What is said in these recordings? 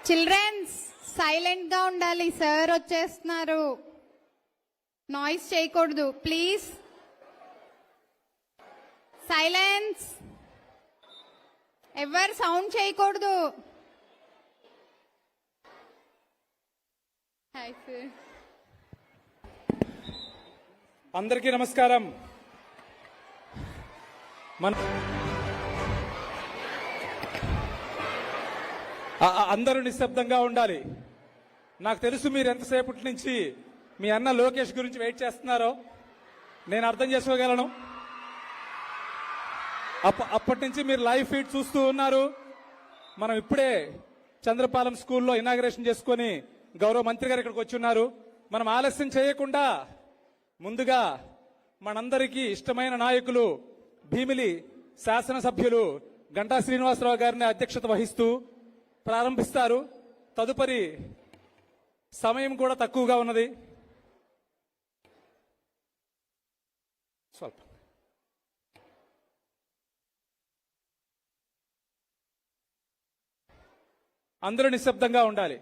Children's silent గా ఉండాలి. Sir వచ్చేస్తున్నారు. నాయిస్ చేయకూడదు ప్లీజ్. సైలెన్స్. ఎవరు సౌండ్ చేయకూడదు. Hi sir. అందరికీ నమస్కారం. అందరూ నిశ్శబ్దంగా ఉండాలి. నాకు తెలుసు మీరు ఎంతసేపటి నుంచి మీ అన్న లోకేష్ గురించి వెయిట్ చేస్తున్నారో నేను అర్థం చేసుకోగలను. అప్పటి నుంచి మీరు లైవ్ ఫీడ్ చూస్తూ ఉన్నారు. మనం ఇప్పుడే చంద్రపాలెం స్కూల్లో ఇనాగరేషన్ చేసుకుని గౌరవ మంత్రి గారు ఇక్కడికి వచ్చి ఉన్నారు. మనం ఆలస్యం చేయకుండా ముందుగా మనందరికీ ఇష్టమైన నాయకులు భీమిలి శాసనసభ్యులు గంటా శ్రీనివాసరావు గారిని అధ్యక్షత వహిస్తూ ప్రారంభిస్తారు. తదుపరి సమయం కూడా తక్కువగా ఉన్నది. స్వల్ప అందరూ నిశ్శబ్దంగా ఉండాలి.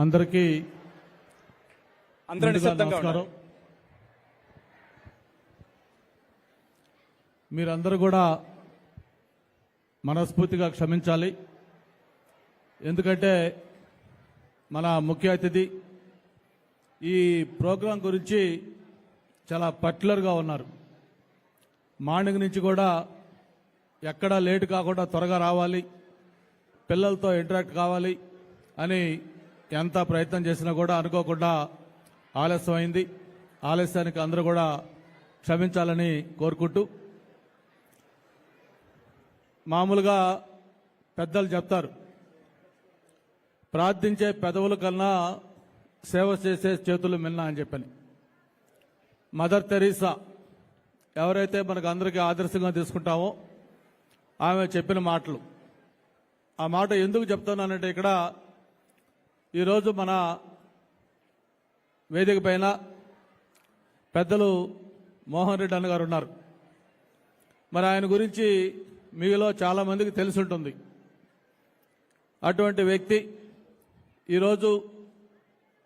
అందరికీ నమస్కారం. మీరందరూ కూడా మనస్ఫూర్తిగా క్షమించాలి. ఎందుకంటే మన ముఖ్య అతిథి ఈ ప్రోగ్రాం గురించి చాలా పర్టికులర్గా ఉన్నారు. మార్నింగ్ నుంచి కూడా ఎక్కడా లేటు కాకుండా త్వరగా రావాలి, పిల్లలతో ఇంటరాక్ట్ కావాలి అని ఎంత ప్రయత్నం చేసినా కూడా అనుకోకుండా ఆలస్యం అయింది. ఆలస్యానికి అందరూ కూడా క్షమించాలని కోరుకుంటూ, మామూలుగా పెద్దలు చెప్తారు, ప్రార్థించే పెదవుల కన్నా సేవ చేసే చేతులు మిన్నా అని చెప్పని. మదర్ తెరీసా ఎవరైతే మనకు అందరికీ ఆదర్శంగా తీసుకుంటామో ఆమె చెప్పిన మాటలు. ఆ మాట ఎందుకు చెప్తున్నానంటే, ఇక్కడ ఈరోజు మన వేదిక పైన పెద్దలు మోహన్ రెడ్డి అన్న గారు ఉన్నారు. మరి ఆయన గురించి మీలో చాలా మందికి తెలిసి ఉంటుంది. అటువంటి వ్యక్తి ఈరోజు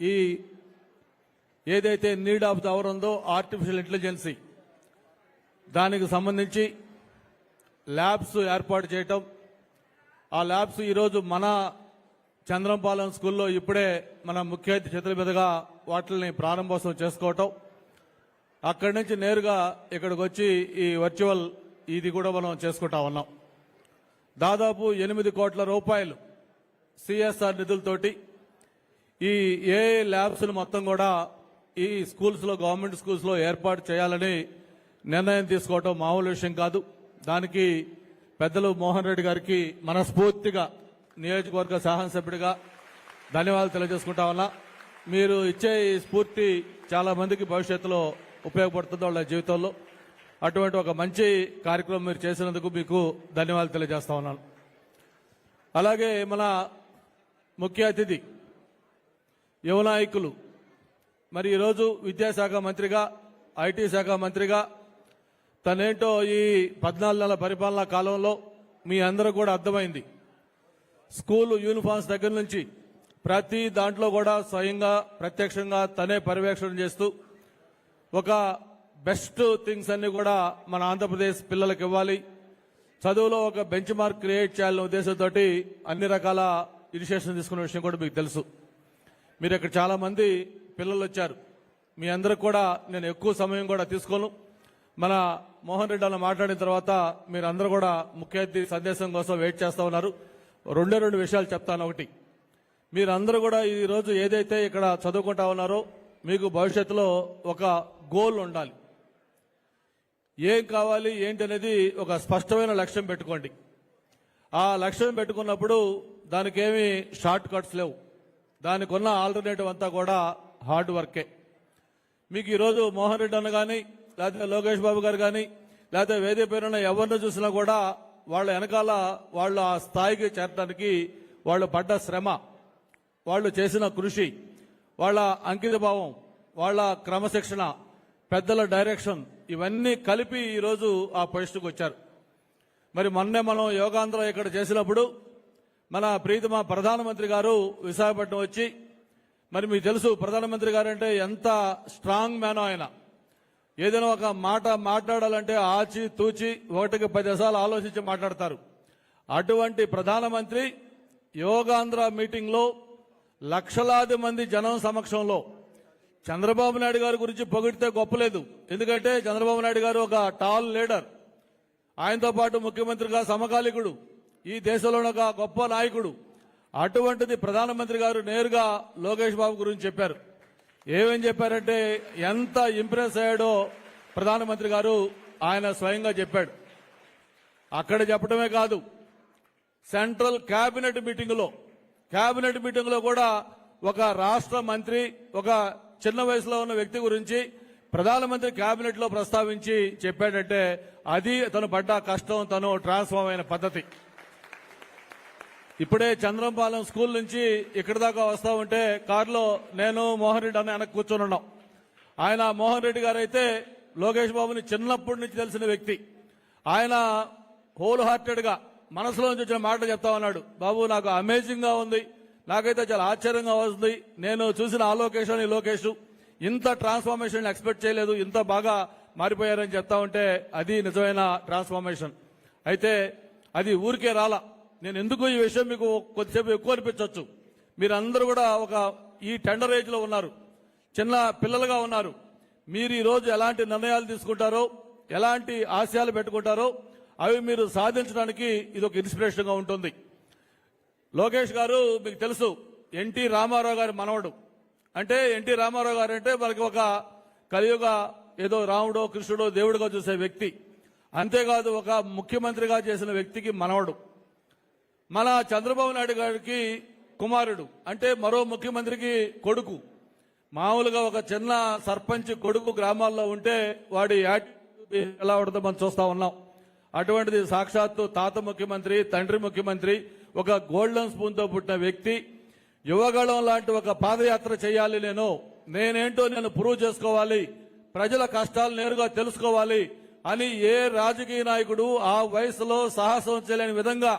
ఈ ఏదైతే నీడ్ ఆఫ్ ద అవర్ ఉందో ఆర్టిఫిషియల్ ఇంటెలిజెన్సీ, దానికి సంబంధించి ల్యాబ్స్ ఏర్పాటు చేయటం. ఆ ల్యాబ్స్ ఈరోజు మన చంద్రంపాలెం స్కూల్లో ఇప్పుడే మన ముఖ్య అతిథి చేతుల మీదుగా వాటిని ప్రారంభోత్సవం చేసుకోవటం, అక్కడి నుంచి నేరుగా ఇక్కడికి వచ్చి ఈ వర్చువల్ ఇది కూడా మనం చేసుకుంటా ఉన్నాం. దాదాపు 8 కోట్ల రూపాయలు సిఎస్ఆర్ నిధులతోటి ఈ ఏఐ ల్యాబ్స్ను మొత్తం కూడా ఈ స్కూల్స్లో, గవర్నమెంట్ స్కూల్స్లో ఏర్పాటు చేయాలని నిర్ణయం తీసుకోవటం మామూలు విషయం కాదు. దానికి పెద్దలు మోహన్ రెడ్డి గారికి మనస్ఫూర్తిగా నియోజకవర్గ శాసనసభ్యుడిగా ధన్యవాదాలు తెలియజేసుకుంటా ఉన్నా. మీరు ఇచ్చే ఈ స్ఫూర్తి చాలా మందికి భవిష్యత్తులో ఉపయోగపడుతుంది వాళ్ళ జీవితంలో. అటువంటి ఒక మంచి కార్యక్రమం మీరు చేసినందుకు మీకు ధన్యవాదాలు తెలియజేస్తా ఉన్నాను. అలాగే మన ముఖ్య అతిథి యువ నాయకులు, మరి ఈరోజు విద్యాశాఖ మంత్రిగా, ఐటీ శాఖ మంత్రిగా తనేంటో ఈ 14 నెలల పరిపాలనా కాలంలో మీ అందరూ కూడా అర్థమైంది. స్కూల్ యూనిఫామ్స్ దగ్గర నుంచి ప్రతి దాంట్లో కూడా స్వయంగా ప్రత్యక్షంగా తనే పర్యవేక్షణ చేస్తూ ఒక బెస్ట్ థింగ్స్ అన్ని కూడా మన ఆంధ్రప్రదేశ్ పిల్లలకు ఇవ్వాలి, చదువులో ఒక బెంచ్ మార్క్ క్రియేట్ చేయాలనే ఉద్దేశంతో అన్ని రకాల ఇనిషియేషన్ తీసుకున్న విషయం కూడా మీకు తెలుసు. మీరు ఇక్కడ చాలా మంది పిల్లలు వచ్చారు. మీ అందరికి కూడా నేను ఎక్కువ సమయం కూడా తీసుకోను. మన మోహన్ రెడ్డి అన్న మాట్లాడిన తర్వాత మీరందరూ కూడా ముఖ్య అతిథి సందేశం కోసం వెయిట్ చేస్తూ ఉన్నారు. రెండు విషయాలు చెప్తాను. ఒకటి, మీరందరూ కూడా ఈరోజు ఏదైతే ఇక్కడ చదువుకుంటా ఉన్నారో మీకు భవిష్యత్తులో ఒక గోల్ ఉండాలి. ఏం కావాలి ఏంటి అనేది ఒక స్పష్టమైన లక్ష్యం పెట్టుకోండి. ఆ లక్ష్యం పెట్టుకున్నప్పుడు దానికి ఏమి షార్ట్ కట్స్ లేవు. దానికి ఉన్న ఆల్టర్నేటివ్ అంతా కూడా హార్డ్ వర్కే. మీకు ఈరోజు మోహన్ రెడ్డి అన్న కానీ లేకపోతే లోకేష్ బాబు గారు కానీ లేకపోతే వేదిక పేరున ఎవరిని చూసినా కూడా వాళ్ళ వెనకాల వాళ్ళు ఆ స్థాయికి చేరడానికి వాళ్ళు పడ్డ శ్రమ, వాళ్ళు చేసిన కృషి, వాళ్ళ అంకిత భావం, వాళ్ళ క్రమశిక్షణ, పెద్దల డైరెక్షన్ ఇవన్నీ కలిపి ఈరోజు ఆ పొజిషన్కి వచ్చారు. మరి మొన్నే మనం యోగాంధ్ర ఇక్కడ చేసినప్పుడు మన ప్రీతమ ప్రధానమంత్రి గారు విశాఖపట్నం వచ్చి, మరి మీకు తెలుసు ప్రధానమంత్రి గారు అంటే ఎంత స్ట్రాంగ్ మ్యానో ఆయన. ఏదైనా ఒక మాట మాట్లాడాలంటే ఆచి తూచి 1-10 సార్లు ఆలోచించి మాట్లాడతారు. అటువంటి ప్రధానమంత్రి యోగాంధ్ర మీటింగ్ లో లక్షలాది మంది జనం సమక్షంలో చంద్రబాబు నాయుడు గారి గురించి పొగిడితే గొప్పలేదు. ఎందుకంటే చంద్రబాబు నాయుడు గారు ఒక టాల్ లీడర్, ఆయనతో పాటు ముఖ్యమంత్రిగా సమకాలీకుడు, ఈ దేశంలో ఒక గొప్ప నాయకుడు. అటువంటిది ప్రధానమంత్రి గారు నేరుగా లోకేష్ బాబు గురించి చెప్పారు. ఏమేం చెప్పారంటే ఎంత ఇంప్రెస్ అయ్యాడో ప్రధానమంత్రి గారు ఆయన స్వయంగా చెప్పాడు. అక్కడ చెప్పడమే కాదు, సెంట్రల్ కేబినెట్ మీటింగ్ లో కూడా ఒక రాష్ట్ర మంత్రి, ఒక చిన్న వయసులో ఉన్న వ్యక్తి గురించి ప్రధానమంత్రి కేబినెట్ లో ప్రస్తావించి చెప్పాడంటే అది తను పడ్డ కష్టం, తను ట్రాన్స్ఫార్మ్ అయిన పద్ధతి. ఇప్పుడే చంద్రంపాలెం స్కూల్ నుంచి ఇక్కడి దాకా వస్తా ఉంటే కారులో నేను మోహన్ రెడ్డి అని వెనక్కి కూర్చొని ఉన్నాం. ఆయన మోహన్ రెడ్డి గారు అయితే లోకేష్ బాబుని చిన్నప్పటి నుంచి తెలిసిన వ్యక్తి. ఆయన హోల్ హార్టెడ్ గా మనసులో నుంచి వచ్చిన మాట చెప్తా ఉన్నాడు. బాబు నాకు అమేజింగ్ గా ఉంది, నాకైతే చాలా ఆశ్చర్యంగా వస్తుంది, నేను చూసిన ఆ లొకేషన్ ఈ లొకేషన్ ఇంత ట్రాన్స్ఫార్మేషన్ ఎక్స్పెక్ట్ చేయలేదు, ఇంత బాగా మారిపోయారని చెప్తా ఉంటే అది నిజమైన ట్రాన్స్ఫార్మేషన్. అయితే అది ఊరికే రాలా. నేను ఎందుకు ఈ విషయం మీకు కొద్దిసేపు ఎక్కువ అనిపించవచ్చు. మీరందరూ కూడా ఒక ఈ టెండర్ ఏజ్ లో ఉన్నారు, చిన్న పిల్లలుగా ఉన్నారు. మీరు ఈ రోజు ఎలాంటి నిర్ణయాలు తీసుకుంటారో, ఎలాంటి ఆశయాలు పెట్టుకుంటారో అవి మీరు సాధించడానికి ఇది ఒక ఇన్స్పిరేషన్ గా ఉంటుంది. లోకేష్ గారు మీకు తెలుసు ఎన్టీ రామారావు గారి మనవడు. అంటే ఎన్టీ రామారావు గారు అంటే మనకి ఒక కలియుగ ఏదో రాముడో కృష్ణుడో దేవుడిగా చూసే వ్యక్తి. అంతేకాదు ఒక ముఖ్యమంత్రిగా చేసిన వ్యక్తికి మనవడు. మన చంద్రబాబు నాయుడు గారికి కుమారుడు, అంటే మరో ముఖ్యమంత్రికి కొడుకు. మామూలుగా ఒక చిన్న సర్పంచ్ కొడుకు గ్రామాల్లో ఉంటే వాడి యాటిట్యూడ్ ఎలా ఉంటుందో మనం చూస్తా ఉన్నాం. అటువంటిది సాక్షాత్తు తాత ముఖ్యమంత్రి, తండ్రి ముఖ్యమంత్రి, ఒక గోల్డెన్ స్పూన్ తో పుట్టిన వ్యక్తి. యువగళం లాంటి ఒక పాదయాత్ర చేయాలి, నేనేంటో నేను ప్రూవ్ చేసుకోవాలి, ప్రజల కష్టాలు నేరుగా తెలుసుకోవాలి అని ఏ రాజకీయ నాయకుడు ఆ వయసులో సాహసం చేయలేని విధంగా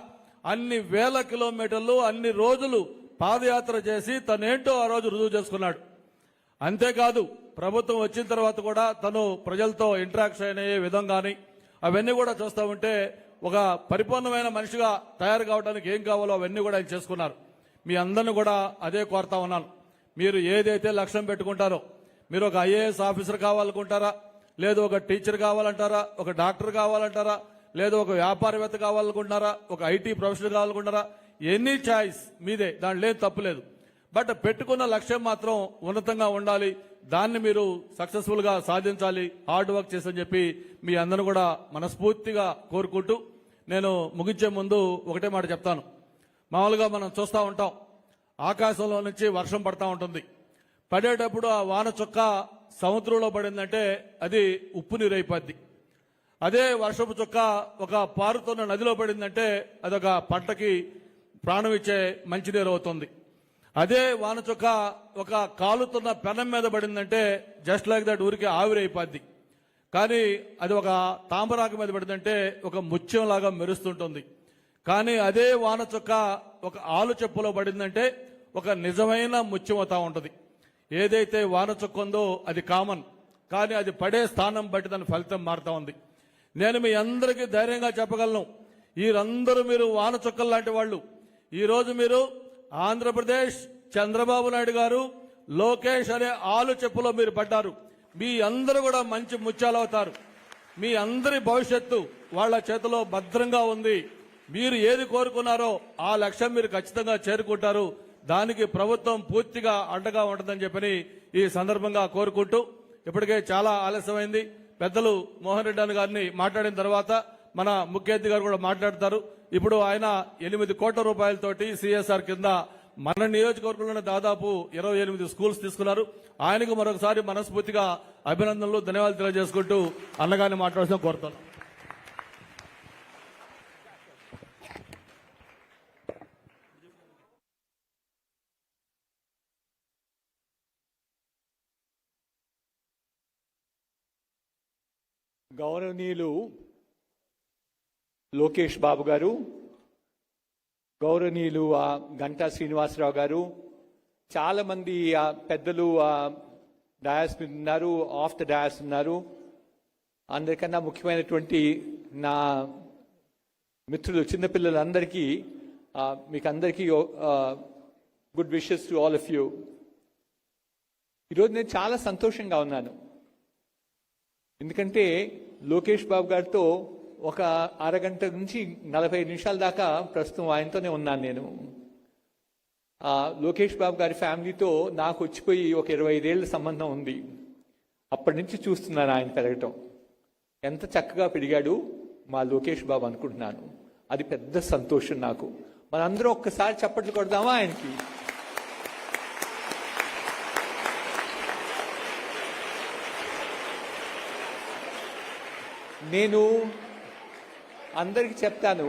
అన్ని వేల కిలోమీటర్లు అన్ని రోజులు పాదయాత్ర చేసి తనేంటో ఆ రోజు రుజువు చేసుకున్నాడు. అంతేకాదు ప్రభుత్వం వచ్చిన తర్వాత కూడా తను ప్రజలతో ఇంటరాక్షన్ అయ్యే విధంగాని అవన్నీ కూడా చూస్తూ ఉంటే ఒక పరిపూర్ణమైన మనిషిగా తయారు కావడానికి ఏం కావాలో అవన్నీ కూడా ఆయన చేసుకున్నారు. మీ అందరిని కూడా అదే కోరుతా ఉన్నాను. మీరు ఏదైతే లక్ష్యం పెట్టుకుంటారో, మీరు ఒక ఐఏఎస్ ఆఫీసర్ కావాలనుకుంటారా, లేదు ఒక టీచర్ కావాలంటారా, ఒక డాక్టర్ కావాలంటారా, లేదు ఒక వ్యాపారవేత్త కావాలనుకుంటున్నారా, ఒక ఐటీ ప్రొఫెషనల్ కావాలనుకుంటారా, ఎనీ చాయిస్ మీదే, దాంట్లో ఏం తప్పులేదు. బట్ పెట్టుకున్న లక్ష్యం మాత్రం ఉన్నతంగా ఉండాలి, దాన్ని మీరు సక్సెస్ఫుల్ గా సాధించాలి, హార్డ్ వర్క్ చేసని చెప్పి మీ అందరూ కూడా మనస్ఫూర్తిగా కోరుకుంటూ నేను ముగించే ముందు ఒకటే మాట చెప్తాను. మామూలుగా మనం చూస్తూ ఉంటాం, ఆకాశంలో నుంచి వర్షం పడతా ఉంటుంది. పడేటప్పుడు ఆ వాన చుక్క సముద్రంలో పడిందంటే అది ఉప్పు నీరు అయిపోద్ది. అదే వర్షపు చుక్క ఒక పారుతున్న నదిలో పడిందంటే అదొక పంటకి ప్రాణం ఇచ్చే మంచినీరు అవుతుంది. అదే వాన చుక్క ఒక కాలుతున్న పెనం మీద పడిందంటే జస్ట్ లైక్ దట్ ఊరికి ఆవిరైపోద్ది. కానీ అది ఒక తామరాకు మీద పడిందంటే ఒక ముత్యంలాగా మెరుస్తుంటుంది. కానీ అదే వాన చుక్క ఒక ఆలు చెప్పులో పడిందంటే ఒక నిజమైన ముత్యం అవుతా ఉంటుంది. ఏదైతే వాన చుక్క ఉందో అది కామన్, కానీ అది పడే స్థానం బట్టి దాని ఫలితం మారుతా ఉంది. నేను మీ అందరికీ ధైర్యంగా చెప్పగలను, మీరందరూ మీరు వాన చుక్కలు లాంటి వాళ్ళు. ఈ రోజు మీరు ఆంధ్రప్రదేశ్ చంద్రబాబు నాయుడు గారు లోకేష్ అనే ఆలు చెప్పులో మీరు పడ్డారు. మీ అందరూ కూడా మంచి ముత్యాలు అవుతారు. మీ అందరి భవిష్యత్తు వాళ్ళ చేతిలో భద్రంగా ఉంది. మీరు ఏది కోరుకున్నారో ఆ లక్ష్యం మీరు ఖచ్చితంగా చేరుకుంటారు. దానికి ప్రభుత్వం పూర్తిగా అండగా ఉంటుందని చెప్పని ఈ సందర్భంగా కోరుకుంటూ, ఇప్పటికే చాలా ఆలస్యమైంది. పెద్దలు మోహన్ రెడ్డి గారిని మాట్లాడిన తర్వాత మన ముఖ్య అతిథి గారు కూడా మాట్లాడతారు. ఇప్పుడు ఆయన 8 కోట్ల రూపాయలతోటి సిఎస్ఆర్ కింద మన నియోజకవర్గంలోనే దాదాపు 28 స్కూల్స్ తీసుకున్నారు. ఆయనకు మరొకసారి మనస్ఫూర్తిగా అభినందనలు, ధన్యవాదాలు తెలియజేసుకుంటూ అన్నగారిని మాట్లాడాల్సిన కోరుతాను. గౌరవనీయులు లోకేష్ బాబు గారు, గౌరవనీయులు గంటా శ్రీనివాసరావు గారు, చాలా మంది పెద్దలు డయాస్ మీద ఉన్నారు, ఆఫ్ ద డయాస్ ఉన్నారు. అందరికన్నా ముఖ్యమైనటువంటి నా మిత్రులు చిన్నపిల్లలందరికీ మీకు అందరికీ good wishes to all of you. ఈరోజు నేను చాలా సంతోషంగా ఉన్నాను. ఎందుకంటే లోకేష్ బాబు గారితో ఒక అరగంట నుంచి 40 నిమిషాల దాకా ప్రస్తుతం ఆయనతోనే ఉన్నాను నేను. లోకేష్ బాబు గారి ఫ్యామిలీతో నాకు వచ్చిపోయి ఒక 25 ఏళ్ల సంబంధం ఉంది. అప్పటి నుంచి చూస్తున్నాను ఆయన పెరగటం. ఎంత చక్కగా పెరిగాడు మా లోకేష్ బాబు అనుకుంటున్నాను. అది పెద్ద సంతోషం నాకు. మనందరం ఒక్కసారి చప్పట్లు కొడదామా ఆయనకి? నేను అందరికి చెప్తాను,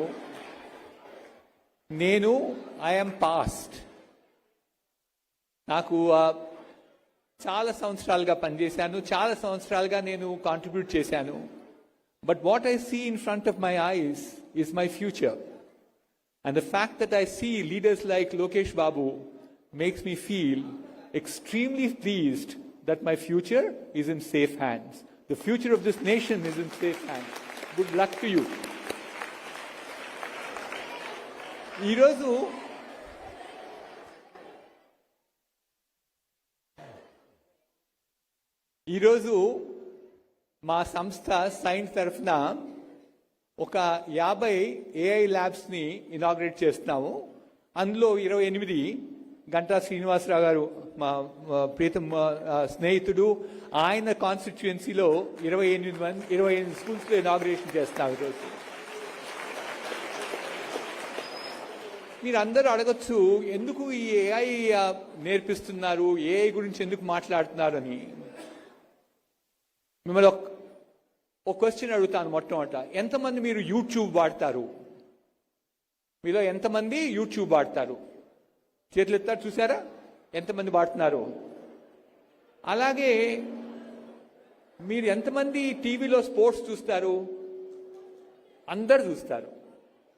నేను ఐఎమ్ పాస్ట్. నాకు చాలా సంవత్సరాలుగా పనిచేశాను, చాలా సంవత్సరాలుగా నేను కాంట్రిబ్యూట్ చేశాను. But what I see in front of my eyes is my future. And the fact that I see leaders like Lokesh Babu makes me feel extremely pleased that my future is in safe hands. The future of this nation is in safe hands. Good luck to you. ఈరోజు మా సంస్థ science తరఫున ఒక 50 AI ల్యాబ్స్ని inaugurate చేస్తున్నాము. అందులో 28 గంటా శ్రీనివాసరావు గారు మా ప్రీతం స్నేహితుడు, ఆయన కాన్స్టిట్యుయెన్సీలో 28 స్కూల్స్లో ఇనాగ్రేషన్ చేస్తున్నాం ఈరోజు. మీరు అందరూ అడగచ్చు, ఎందుకు ఈ AI నేర్పిస్తున్నారు, AI గురించి ఎందుకు మాట్లాడుతున్నారు అని. మిమ్మల్ని ఒక క్వశ్చన్ అడుగుతాను. మొట్టమొదట, ఎంతమంది మీరు యూట్యూబ్ వాడతారు? మీలో ఎంతమంది యూట్యూబ్ వాడతారు? చేతులు ఎత్తారు, చూసారా ఎంతమంది వాడుతున్నారు? అలాగే మీరు ఎంతమంది టీవీలో స్పోర్ట్స్ చూస్తారు? అందరు చూస్తారు.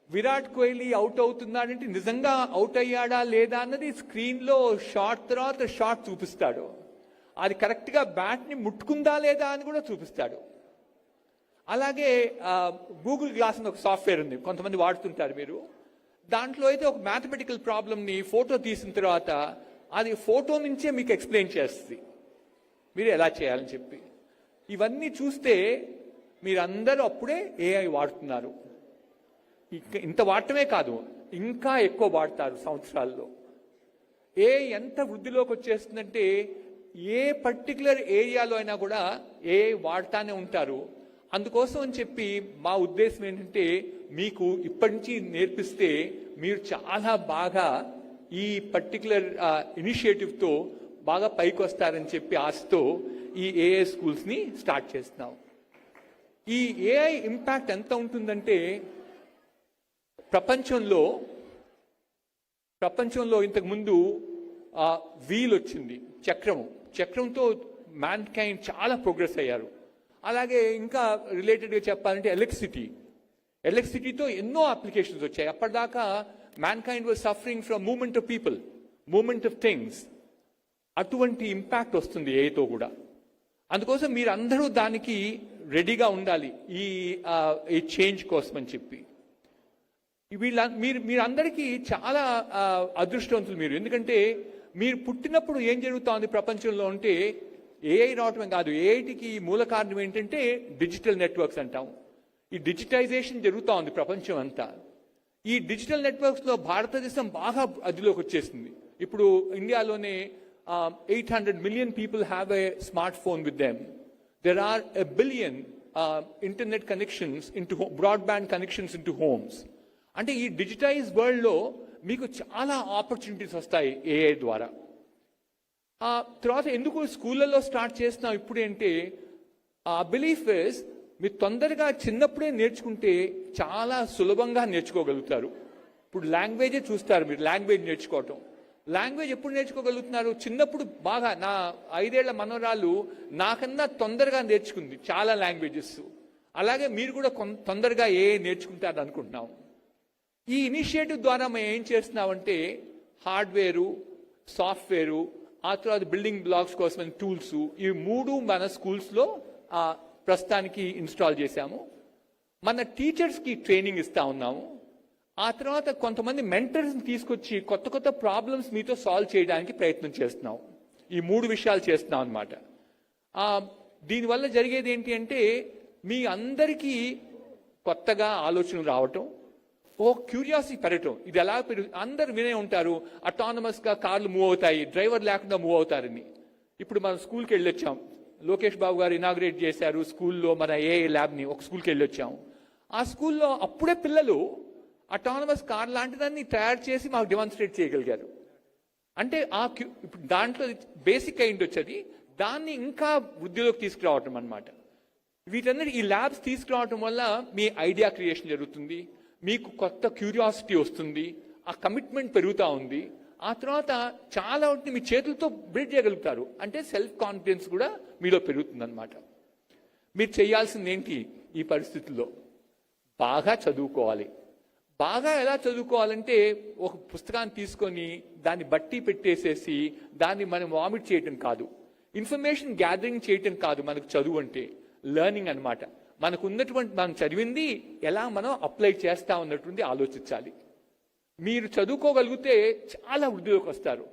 విరాట్ కోహ్లీ అవుట్ అవుతున్నాడంటే నిజంగా అవుట్ అయ్యాడా లేదా అన్నది స్క్రీన్లో షాట్ తర్వాత షాట్ చూపిస్తాడు. అది కరెక్ట్గా బ్యాట్ని ముట్టుకుందా లేదా అని కూడా చూపిస్తాడు. అలాగే గూగుల్ గ్లాస్ అని ఒక సాఫ్ట్వేర్ ఉంది, కొంతమంది వాడుతుంటారు మీరు. దాంట్లో అయితే ఒక మ్యాథమెటికల్ ప్రాబ్లమ్ని ఫోటో తీసిన తర్వాత అది ఫోటో నుంచే మీకు ఎక్స్ప్లెయిన్ చేస్తుంది మీరు ఎలా చేయాలని చెప్పి. ఇవన్నీ చూస్తే మీరందరూ అప్పుడే AI వాడుతున్నారు. ఇంత వాడటమే కాదు, ఇంకా ఎక్కువ వాడతారు సంవత్సరాల్లో. AI ఎంత వృద్ధిలోకి వచ్చేస్తుందంటే ఏ పర్టికులర్ ఏరియాలో అయినా కూడా AI వాడుతానే ఉంటారు. అందుకోసం అని చెప్పి మా ఉద్దేశం ఏంటంటే, మీకు ఇప్పటి నుంచి నేర్పిస్తే మీరు చాలా బాగా ఈ పర్టికులర్ ఇనిషియేటివ్తో బాగా పైకి వస్తారని చెప్పి ఆశతో ఈ AI స్కూల్స్ని స్టార్ట్ చేస్తున్నాం. ఈ AI ఇంపాక్ట్ ఎంత ఉంటుందంటే, ప్రపంచంలో ఇంతకుముందు వీల్ వచ్చింది, చక్రంతో మ్యాన్ కైండ్ చాలా ప్రోగ్రెస్ అయ్యారు. అలాగే ఇంకా రిలేటెడ్గా చెప్పాలంటే ఎలక్ట్రిసిటీతో ఎన్నో అప్లికేషన్స్ వచ్చాయి. అప్పటిదాకా man kind was suffering from movement of people, movement of things. అటువంటి ఇంపాక్ట్ వస్తుంది ఏతో కూడా. అందుకోసం మీరు అందరూ దానికి రెడీగా ఉండాలి ఈ చేంజ్ కోసం అని చెప్పి. మీరందరికీ చాలా అదృష్టవంతులు మీరు. ఎందుకంటే మీరు పుట్టినప్పుడు ఏం జరుగుతోంది ప్రపంచంలో అంటే AI రావటమే కాదు, AIకి మూల కారణం ఏంటంటే డిజిటల్ నెట్వర్క్స్ అంటాం. ఈ డిజిటైజేషన్ జరుగుతూ ఉంది ప్రపంచం అంతా. ఈ డిజిటల్ నెట్వర్క్స్లో భారతదేశం బాగా అదిలోకి వచ్చేసింది. ఇప్పుడు ఇండియాలోనే 800 million people have a smartphone with them. There are 1 billion internet connections into broadband connections into homes. అంటే ఈ డిజిటైజ్ వరల్డ్లో మీకు చాలా ఆపర్చునిటీస్ వస్తాయి AI ద్వారా. తర్వాత ఎందుకు స్కూళ్ళల్లో స్టార్ట్ చేస్తున్నాం ఇప్పుడు అంటే, బిలీఫ్ ఇస్ మీరు తొందరగా చిన్నప్పుడే నేర్చుకుంటే చాలా సులభంగా నేర్చుకోగలుగుతారు. ఇప్పుడు లాంగ్వేజే చూస్తారు మీరు, లాంగ్వేజ్ నేర్చుకోవటం. లాంగ్వేజ్ ఎప్పుడు నేర్చుకోగలుగుతున్నారు? చిన్నప్పుడు బాగా. నా 5 ఏళ్ల మనవరాలు నాకన్నా తొందరగా నేర్చుకుంది చాలా లాంగ్వేజెస్. అలాగే మీరు కూడా తొందరగా నేర్చుకుంటారు అనుకుంటున్నాం. ఈ ఇనిషియేటివ్ ద్వారా మేము ఏం చేస్తున్నామంటే హార్డ్వేరు, సాఫ్ట్వేరు, ఆ తర్వాత బిల్డింగ్ బ్లాక్స్ కోసం టూల్స్, ఈ 3 మన స్కూల్స్లో ప్రస్తుతానికి ఇన్స్టాల్ చేశాము. మన టీచర్స్కి ట్రైనింగ్ ఇస్తా ఉన్నాము. ఆ తర్వాత కొంతమంది మెంటర్స్ని తీసుకొచ్చి కొత్త కొత్త ప్రాబ్లమ్స్ మీతో సాల్వ్ చేయడానికి ప్రయత్నం చేస్తున్నాం. ఈ 3 విషయాలు చేస్తున్నాం అనమాట. దీనివల్ల జరిగేది ఏంటి అంటే మీ అందరికీ కొత్తగా ఆలోచనలు రావటం, క్యూరియాసిటీ పెరగటం. ఇది ఎలా అందరు వినే ఉంటారు, అటానమస్గా కార్లు మూవ్ అవుతాయి, డ్రైవర్ లేకుండా మూవ్ అవుతారని. ఇప్పుడు మనం స్కూల్కి వెళ్ళొచ్చాం, లోకేష్ బాబు గారు ఇనాగ్రేట్ చేశారు స్కూల్లో మన ఏఐ ల్యాబ్ని. ఒక స్కూల్కి వెళ్ళొచ్చాం. ఆ స్కూల్లో అప్పుడే పిల్లలు అటానమస్ కార్ లాంటిదాన్ని తయారు చేసి మాకు డెమాన్స్ట్రేట్ చేయగలిగారు. అంటే ఇప్పుడు దాంట్లో బేసిక్ అయింది వచ్చేది, దాన్ని ఇంకా వృద్ధిలోకి తీసుకురావటం అనమాట. వీటన్నిటి ఈ ల్యాబ్స్ తీసుకురావటం వల్ల మీ ఐడియా క్రియేషన్ జరుగుతుంది, మీకు కొత్త క్యూరియాసిటీ వస్తుంది, ఆ కమిట్మెంట్ పెరుగుతూ ఉంది. ఆ తర్వాత చాలా వాటిని మీ చేతులతో బిల్డ్ చేయగలుగుతారు. అంటే సెల్ఫ్ కాన్ఫిడెన్స్ కూడా మీలో పెరుగుతుంది అనమాట. మీరు చేయాల్సింది ఏంటి ఈ పరిస్థితుల్లో? బాగా చదువుకోవాలి. బాగా ఎలా చదువుకోవాలంటే ఒక పుస్తకాన్ని తీసుకొని దాన్ని బట్టి పెట్టేసేసి దాన్ని మనం వామిట్ చేయటం కాదు, ఇన్ఫర్మేషన్ గ్యాదరింగ్ చేయటం కాదు. మనకు చదువు అంటే లెర్నింగ్ అనమాట. మనకు ఉన్నటువంటి మనం చదివింది ఎలా మనం అప్లై చేస్తా ఉన్నటువంటి ఆలోచించాలి. మీరు చదువుకోగలిగితే చాలా వృద్ధిలోకి వస్తారు.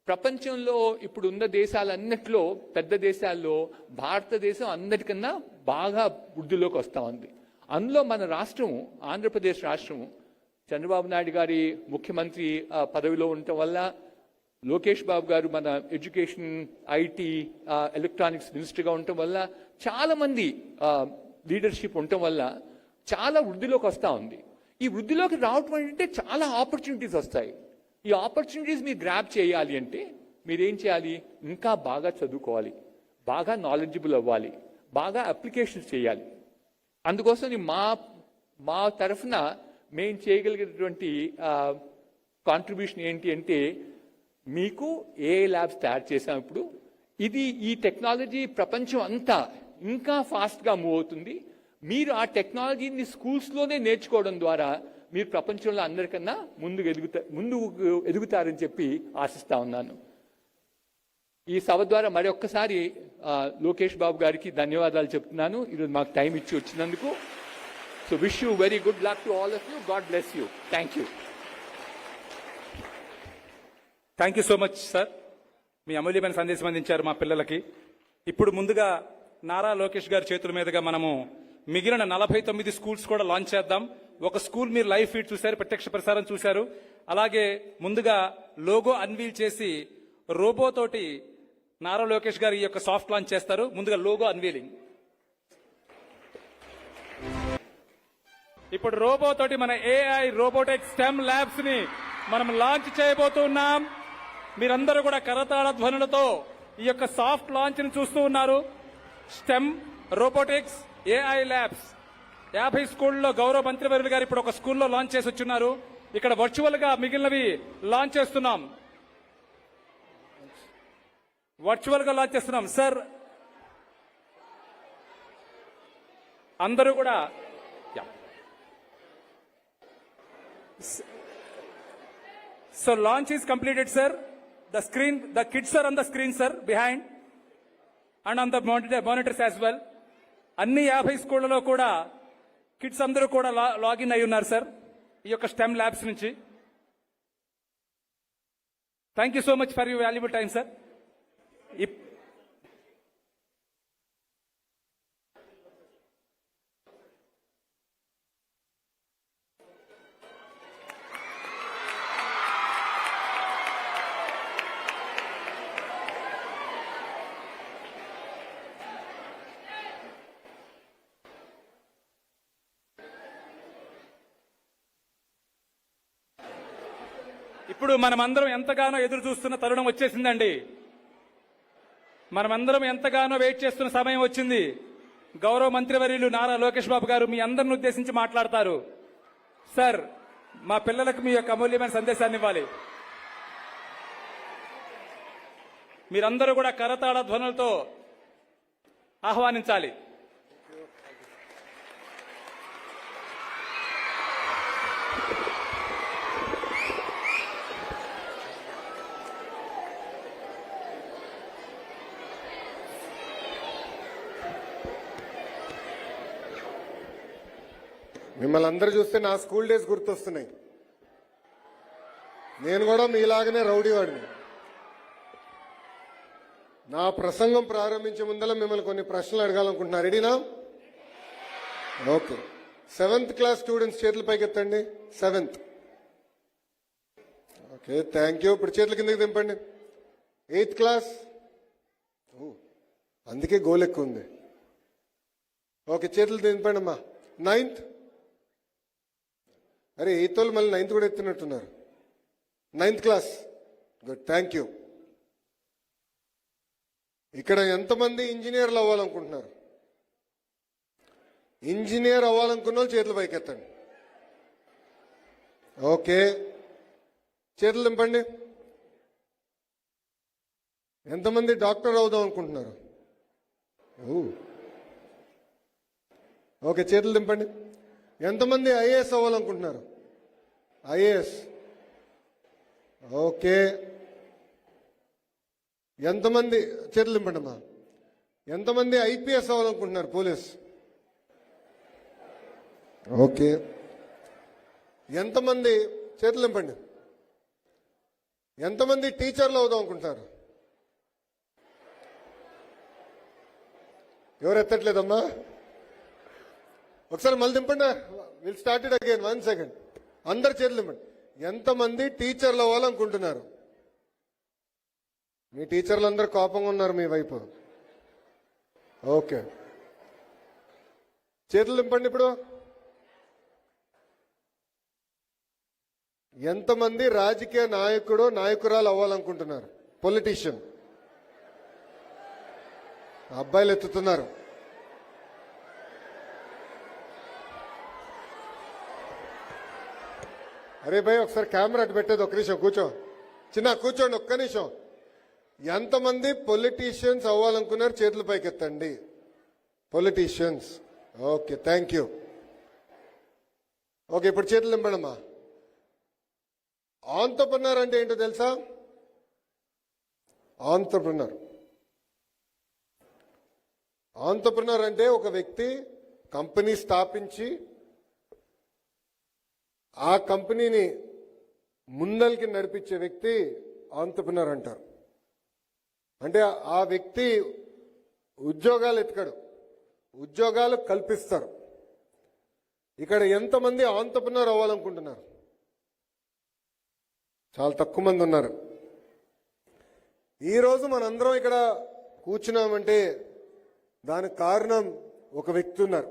ప్రపంచంలో ఇప్పుడు ఉన్న దేశాలన్నిట్లో పెద్ద దేశాల్లో భారతదేశం అందరికన్నా బాగా వృద్ధిలోకి వస్తూ ఉంది. అందులో మన రాష్ట్రం, ఆంధ్రప్రదేశ్ రాష్ట్రం, చంద్రబాబు నాయుడు గారి ముఖ్యమంత్రి పదవిలో ఉండటం వల్ల, లోకేష్ బాబు గారు మన ఎడ్యుకేషన్, ఐటీ, ఎలక్ట్రానిక్స్ మినిస్టర్గా ఉండటం వల్ల, చాలా మంది లీడర్షిప్ ఉండటం వల్ల చాలా వృద్ధిలోకి వస్తూ ఉంది. ఈ వృద్ధిలోకి రావటం అంటే చాలా ఆపర్చునిటీస్ వస్తాయి. ఈ ఆపర్చునిటీస్ మీరు గ్రాబ్ చేయాలి అంటే మీరేం చేయాలి? ఇంకా బాగా చదువుకోవాలి, బాగా నాలెడ్జబుల్ అవ్వాలి, బాగా అప్లికేషన్స్ చేయాలి. అందుకోసం మా తరఫున మేము చేయగలిగేటువంటి కాంట్రిబ్యూషన్ ఏంటి అంటే మీకు ఏఐ ల్యాబ్స్ తయారు చేసాం. ఇప్పుడు ఈ టెక్నాలజీ ప్రపంచం అంతా ఇంకా ఫాస్ట్గా మూవ్ అవుతుంది. మీరు ఆ టెక్నాలజీని స్కూల్స్లోనే నేర్చుకోవడం ద్వారా మీరు ప్రపంచంలో అందరికన్నా ముందుకు ఎదుగుతారని చెప్పి ఆశిస్తా ఉన్నాను. ఈ సభ ద్వారా మరొక్కసారి లోకేష్ బాబు గారికి ధన్యవాదాలు చెప్తున్నాను, ఈరోజు మాకు టైం ఇచ్చి వచ్చినందుకు. So wish you very good luck to all of you. God bless you. Thank you. Thank you so much sir. మీ అమూల్యమైన సందేశం అందించారు మా పిల్లలకి. ఇప్పుడు ముందుగా నారా లోకేష్ గారి చేతుల మీదుగా మనము మిగిలిన 49 స్కూల్స్ కూడా లాంచ్ చేద్దాం. ఒక స్కూల్ మీరు లైవ్ ఫీడ్ చూశారు, ప్రత్యక్ష ప్రసారం చూశారు. అలాగే ముందుగా లోగో అన్వీల్ చేసి రోబో తోటి నారా లోకేష్ గారు ఈ యొక్క సాఫ్ట్ లాంచ్ చేస్తారు. ముందుగా లోగో అన్వీలింగ్. ఇప్పుడు రోబో తోటి మన ఏఐ రోబోటిక్ స్టెమ్ ల్యాబ్స్ ని మనం లాంచ్ చేయబోతున్నాం. మీరందరూ కూడా కరతాళ ధ్వనులతో ఈ యొక్క సాఫ్ట్ లాంచ్ ని చూస్తూ ఉన్నారు. స్టెమ్ రోబోటిక్స్ ఏఐ ల్యాబ్స్ 50 స్కూళ్లలో గౌరవ మంత్రివర్యులు గారు ఇప్పుడు ఒక స్కూల్లో లాంచ్ చేసి వచ్చున్నారు. ఇక్కడ వర్చువల్ గా మిగిలినవి లాంచ్ చేస్తున్నాం. సార్ అందరూ కూడా so launch is completed sir. the kids are on the screen sir, behind and on the monitors as well. అన్ని 50 స్కూళ్లలో కూడా కిడ్స్ అందరూ కూడా లాగిన్ అయి ఉన్నారు సార్ ఈ యొక్క స్టెమ్ ల్యాబ్స్ నుంచి. Thank you so much for your valuable time sir. ఇప్పుడు మనమందరం ఎంతగానో ఎదురు చూస్తున్న తరుణం వచ్చేసిందండి. మనమందరం ఎంతగానో వెయిట్ చేస్తున్న సమయం వచ్చింది. గౌరవ మంత్రివర్యులు నారా లోకేష్ బాబు గారు మీ అందరిని ఉద్దేశించి మాట్లాడతారు. సార్, మా పిల్లలకు మీ యొక్క అమూల్యమైన సందేశాన్ని ఇవ్వాలి. మీరందరూ కూడా కరతాళ ధ్వనులతో ఆహ్వానించాలి. మిమ్మల్ని అందరూ చూస్తే నా స్కూల్ డేస్ గుర్తొస్తున్నాయి. నేను కూడా మీలాగనే రౌడీవాడిని. నా ప్రసంగం ప్రారంభించే ముందర మిమ్మల్ని కొన్ని ప్రశ్నలు అడగాలనుకుంటున్నా. రెడీనా? ఓకే. 7th క్లాస్ స్టూడెంట్స్ చేతుల పైకి ఎత్తండి. 7th. Okay, thank you. ఇప్పుడు చేతుల కిందకి దింపండి. 8th class. అందుకే గోల్ ఎక్కువ ఉంది. ఓకే, చేతులు దింపండి అమ్మా. 9th. అరే 8th వాళ్ళు మళ్ళీ 9th కూడా ఎత్తినట్టున్నారు. 9th class. Good, thank you. ఇక్కడ ఎంతమంది ఇంజనీర్లు అవ్వాలనుకుంటున్నారు? ఇంజనీర్ అవ్వాలనుకున్న వాళ్ళు చేతులు పైకెత్తండి. ఓకే, చేతులు దింపండి. ఎంతమంది డాక్టర్ అవుదాం అనుకుంటున్నారు? ఓకే, చేతులు దింపండి. ఎంతమంది ఐఏఎస్ అవ్వాలనుకుంటున్నారు? ఐఏఎస్. ఓకే, ఎంతమంది చేతులు దింపండి అమ్మా. ఎంతమంది ఐపీఎస్ అవ్వాలనుకుంటున్నారు? పోలీస్. ఓకే, ఎంతమంది చేతులు దింపండి. ఎంతమంది టీచర్లు అవుదాం అనుకుంటున్నారు? ఎవరు ఎత్తట్లేదమ్మా? ఒకసారి మళ్ళీ దింపండి. Will start it again. 1 second. అందరు చేతులు దింపండి. ఎంతమంది టీచర్లు అవ్వాలనుకుంటున్నారు? మీ టీచర్లు అందరూ కోపంగా ఉన్నారు మీ వైపు. ఓకే, చేతులు దింపండి. ఇప్పుడు ఎంతమంది రాజకీయ నాయకుడు నాయకురాలు అవ్వాలనుకుంటున్నారు? పొలిటీషియన్. అబ్బాయిలు ఎత్తుతున్నారు. అరే భయ్, ఒకసారి కెమెరా అటు పెట్టేది. ఒక్క నిమిషం కూర్చో. చిన్న కూర్చోండి ఒక్క నిమిషం. ఎంతమంది పొలిటీషియన్స్ అవ్వాలనుకున్నారు? చేతుల పైకి ఎత్తండి. Politicians. Okay, thank you. Okay, ఇప్పుడు చేతులు నింపడమ్మా. ఆంట్రప్రెన్యూర్ అంటే ఏంటో తెలుసా? ఆంట్రప్రెన్యూర్ అంటే ఒక వ్యక్తి కంపెనీ స్థాపించి ఆ కంపెనీని ముందరికి నడిపించే వ్యక్తి ఆంట్రప్రెన్యూర్ అంటారు. అంటే ఆ వ్యక్తి ఉద్యోగాలు ఎత్తుకడు, ఉద్యోగాలు కల్పిస్తారు. ఇక్కడ ఎంతమంది ఆంట్రప్రెన్యూర్ అవ్వాలనుకుంటున్నారు? చాలా తక్కువ మంది ఉన్నారు. ఈరోజు మనందరం ఇక్కడ కూర్చున్నామంటే దానికి కారణం ఒక వ్యక్తి ఉన్నారు.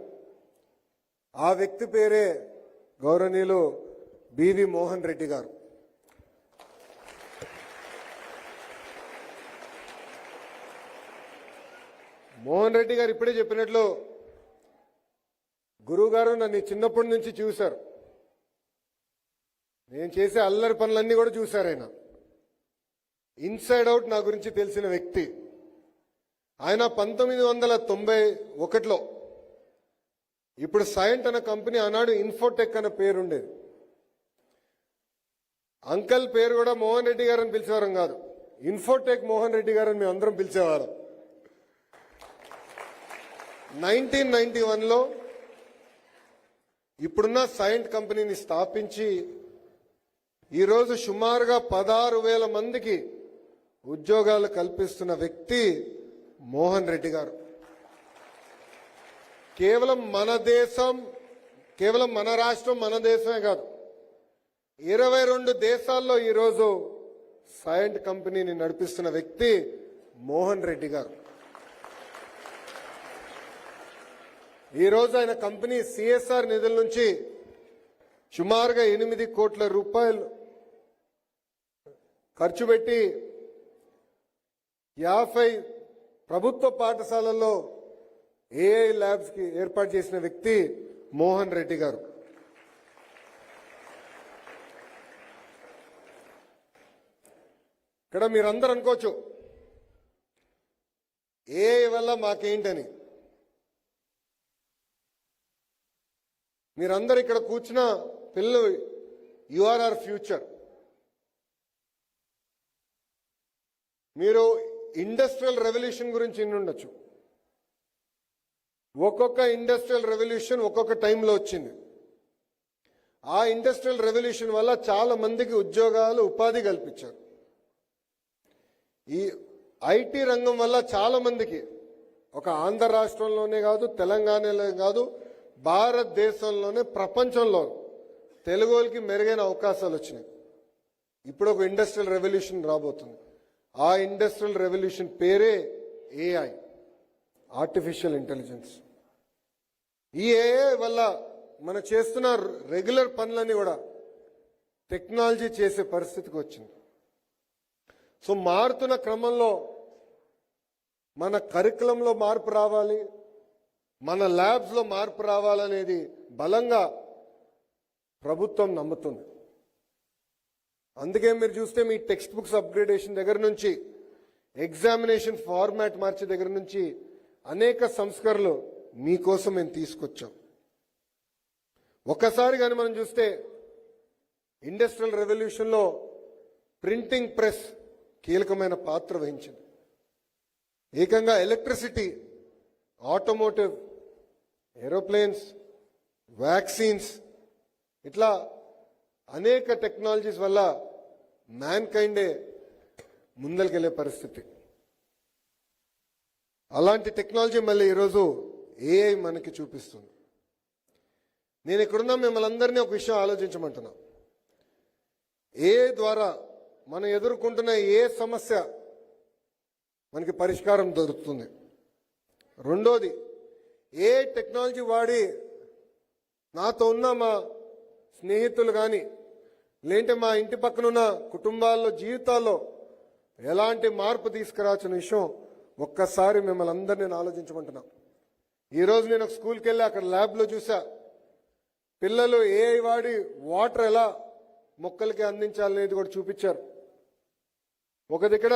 ఆ వ్యక్తి పేరే గౌరవనీయులు బివి మోహన్ రెడ్డి గారు. మోహన్ రెడ్డి గారు ఇప్పుడే చెప్పినట్లు గురువు గారు నన్ను చిన్నప్పటి నుంచి చూశారు. నేను చేసే అల్లరి పనులన్నీ కూడా చూశారు. ఆయన ఇన్సైడ్ అవుట్ నా గురించి తెలిసిన వ్యక్తి. ఆయన 1991లో ఇప్పుడు సైంట్ అనే కంపెనీ, ఆనాడు ఇన్ఫోటెక్ అనే పేరు ఉండేది. అంకల్ పేరు కూడా మోహన్ రెడ్డి గారు అని పిలిచేవారం కాదు, ఇన్ఫోటెక్ మోహన్ రెడ్డి గారు అని మేము అందరం పిలిచేవారు. 1991లో ఇప్పుడున్న సైంట్ కంపెనీని స్థాపించి ఈరోజు సుమారుగా 16,000 మందికి ఉద్యోగాలు కల్పిస్తున్న వ్యక్తి మోహన్ రెడ్డి గారు. కేవలం మన దేశం, కేవలం మన రాష్ట్రం, మన దేశమే కాదు, 22 దేశాల్లో ఈరోజు సైంట్ కంపెనీని నడిపిస్తున్న వ్యక్తి మోహన్ రెడ్డి గారు. ఈరోజు ఆయన కంపెనీ సిఎస్ఆర్ నిధుల నుంచి సుమారుగా 8 కోట్ల రూపాయలు ఖర్చు పెట్టి 50 ప్రభుత్వ పాఠశాలల్లో ఏఐ ల్యాబ్స్ కి ఏర్పాటు చేసిన వ్యక్తి మోహన్ రెడ్డి గారు. ఇక్కడ మీరందరూ అనుకోవచ్చు ఏఐ వల్ల మాకేంటని. మీరందరూ ఇక్కడ కూర్చున్న పిల్లలు, యు ఆర్ అవర్ ఫ్యూచర్. మీరు ఇండస్ట్రియల్ రెవల్యూషన్ గురించి వినుండొచ్చు. ఒక్కొక్క ఇండస్ట్రియల్ రెవల్యూషన్ ఒక్కొక్క టైంలో వచ్చింది. ఆ ఇండస్ట్రియల్ రెవల్యూషన్ వల్ల చాలా మందికి ఉద్యోగాలు ఉపాధి కల్పించారు. ఈ ఐటీ రంగం వల్ల చాలా మందికి ఒక ఆంధ్ర రాష్ట్రంలోనే కాదు, తెలంగాణలో కాదు, భారతదేశంలోనే ప్రపంచంలో తెలుగు వాళ్ళకి మెరుగైన అవకాశాలు వచ్చినాయి. ఇప్పుడు ఒక ఇండస్ట్రియల్ రెవల్యూషన్ రాబోతుంది. ఆ ఇండస్ట్రియల్ రెవల్యూషన్ పేరే ఏఐ, ఆర్టిఫిషియల్ ఇంటెలిజెన్స్. ఈ ఏఐ వల్ల మనం చేస్తున్న రెగ్యులర్ పనులన్నీ కూడా టెక్నాలజీ చేసే పరిస్థితికి వచ్చింది. సో మారుతున్న క్రమంలో మన కరికులంలో మార్పు రావాలి, మన ల్యాబ్స్లో మార్పు రావాలనేది బలంగా ప్రభుత్వం నమ్ముతుంది. అందుకే మీరు చూస్తే మీ టెక్స్ట్ బుక్స్ అప్గ్రేడేషన్ దగ్గర నుంచి, ఎగ్జామినేషన్ ఫార్మాట్ మార్చే దగ్గర నుంచి అనేక సంస్కరణలు మీకోసం మేము తీసుకొచ్చాం. ఒక్కసారి కానీ మనం చూస్తే ఇండస్ట్రియల్ రెవల్యూషన్లో ప్రింటింగ్ ప్రెస్ కీలకమైన పాత్ర వహించింది. ఏకంగా ఎలక్ట్రిసిటీ, ఆటోమోటివ్, ఏరోప్లేన్స్, వ్యాక్సిన్స్, ఇట్లా అనేక టెక్నాలజీస్ వల్ల మ్యాన్ కైండే ముందరికెళ్లే పరిస్థితి. అలాంటి టెక్నాలజీ మళ్ళీ ఈరోజు ఏఐ మనకి చూపిస్తుంది. నేను ఇక్కడున్నా మిమ్మల్ని అందరినీ ఒక విషయం ఆలోచించమంటున్నా. ఏఐ ద్వారా మనం ఎదుర్కొంటున్న ఏ సమస్య మనకి పరిష్కారం దొరుకుతుంది. రెండోది, ఏ టెక్నాలజీ వాడి నాతో ఉన్న మా స్నేహితులు కానీ, లేదంటే మా ఇంటి పక్కనున్న కుటుంబాల్లో జీవితాల్లో ఎలాంటి మార్పు తీసుకురావాల్సిన విషయం ఒక్కసారి మిమ్మల్ని అందరినీ నేను ఆలోచించమంటున్నా. ఈరోజు నేను ఒక స్కూల్కి వెళ్ళి అక్కడ ల్యాబ్లో చూసా, పిల్లలు ఏఐ వాడి వాటర్ ఎలా మొక్కలకి అందించాలనేది కూడా చూపించారు. ఒక దగ్గర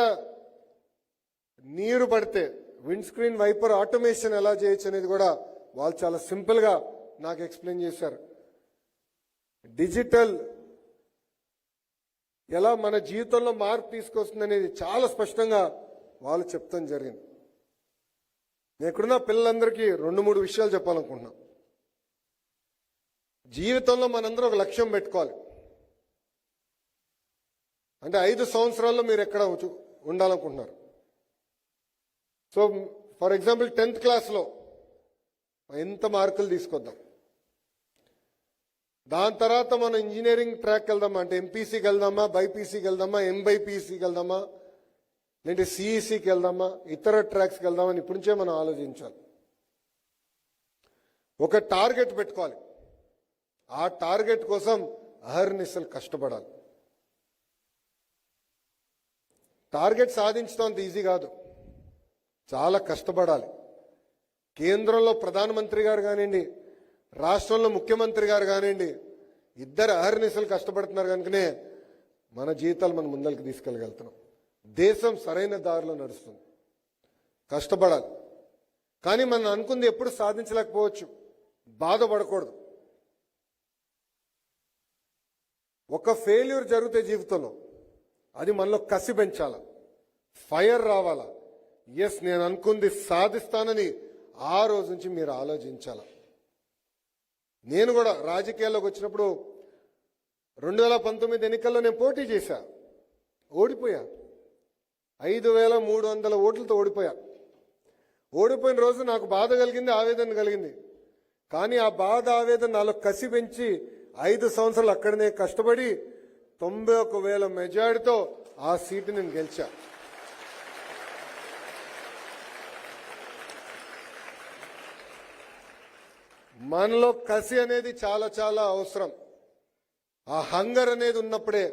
నీరు పడితే విండ్ స్క్రీన్ వైపర్ ఆటోమేషన్ ఎలా చేయొచ్చు అనేది కూడా వాళ్ళు చాలా సింపుల్గా నాకు ఎక్స్ప్లెయిన్ చేశారు. డిజిటల్ ఎలా మన జీవితంలో మార్పు తీసుకొస్తుంది అనేది చాలా స్పష్టంగా వాళ్ళు చెప్తాం జరిగింది. నేను ఇక్కడున్న పిల్లలందరికీ 2-3 విషయాలు చెప్పాలనుకుంటున్నాను. జీవితంలో మనందరం ఒక లక్ష్యం పెట్టుకోవాలి. అంటే 5 సంవత్సరాల్లో మీరు ఎక్కడ ఉండాలనుకుంటున్నారు. సో ఫర్ ఎగ్జాంపుల్ 10th క్లాస్లో ఎంత మార్కులు తీసుకొద్దాం, దాని తర్వాత మనం ఇంజనీరింగ్ ట్రాక్కి వెళ్దామా, అంటే ఎంపీసీకి వెళ్దామా, బైపీసీకి వెళ్దామా, ఎంబైపీసీకి వెళ్దామా, లేదంటే సిఈసీకి వెళ్దామా, ఇతర ట్రాక్స్కి వెళ్దామని ఇప్పటి నుంచే మనం ఆలోచించాలి. ఒక టార్గెట్ పెట్టుకోవాలి. ఆ టార్గెట్ కోసం అహర్నిశలు కష్టపడాలి. టార్గెట్ సాధించడం అంత ఈజీ కాదు, చాలా కష్టపడాలి. కేంద్రంలో ప్రధానమంత్రి గారు కానివ్వండి, రాష్ట్రంలో ముఖ్యమంత్రి గారు కానివ్వండి, ఇద్దరు అహర్నిశలు కష్టపడుతున్నారు కనుకనే మన జీవితాలు మనం ముందరికి తీసుకెళ్ళగలుగుతున్నాం. దేశం సరైన దారిలో నడుస్తుంది. కష్టపడాలి. కానీ మనం అనుకుంది ఎప్పుడు సాధించలేకపోవచ్చు, బాధపడకూడదు. ఒక ఫెయిల్యూర్ జరిగితే జీవితంలో అది మనలో కసి పెంచాల, ఫైర్ రావాలా. ఎస్, నేను అనుకుంది సాధిస్తానని ఆ రోజు నుంచి మీరు ఆలోచించాల. నేను కూడా రాజకీయాల్లోకి వచ్చినప్పుడు 2019 ఎన్నికల్లో నేను పోటీ చేశా, ఓడిపోయా. 5,300 ఓట్లతో ఓడిపోయా. ఓడిపోయిన రోజు నాకు బాధ కలిగింది, ఆవేదన కలిగింది. కానీ ఆ బాధ, ఆవేదన నాలో కసి పెంచి 5 సంవత్సరాలు అక్కడనే కష్టపడి 91,000 మెజారిటీతో ఆ సీటు నేను గెలిచా. మనలో కసి అనేది చాలా చాలా అవసరం. ఆ హంగర్ అనేది ఉన్నప్పుడే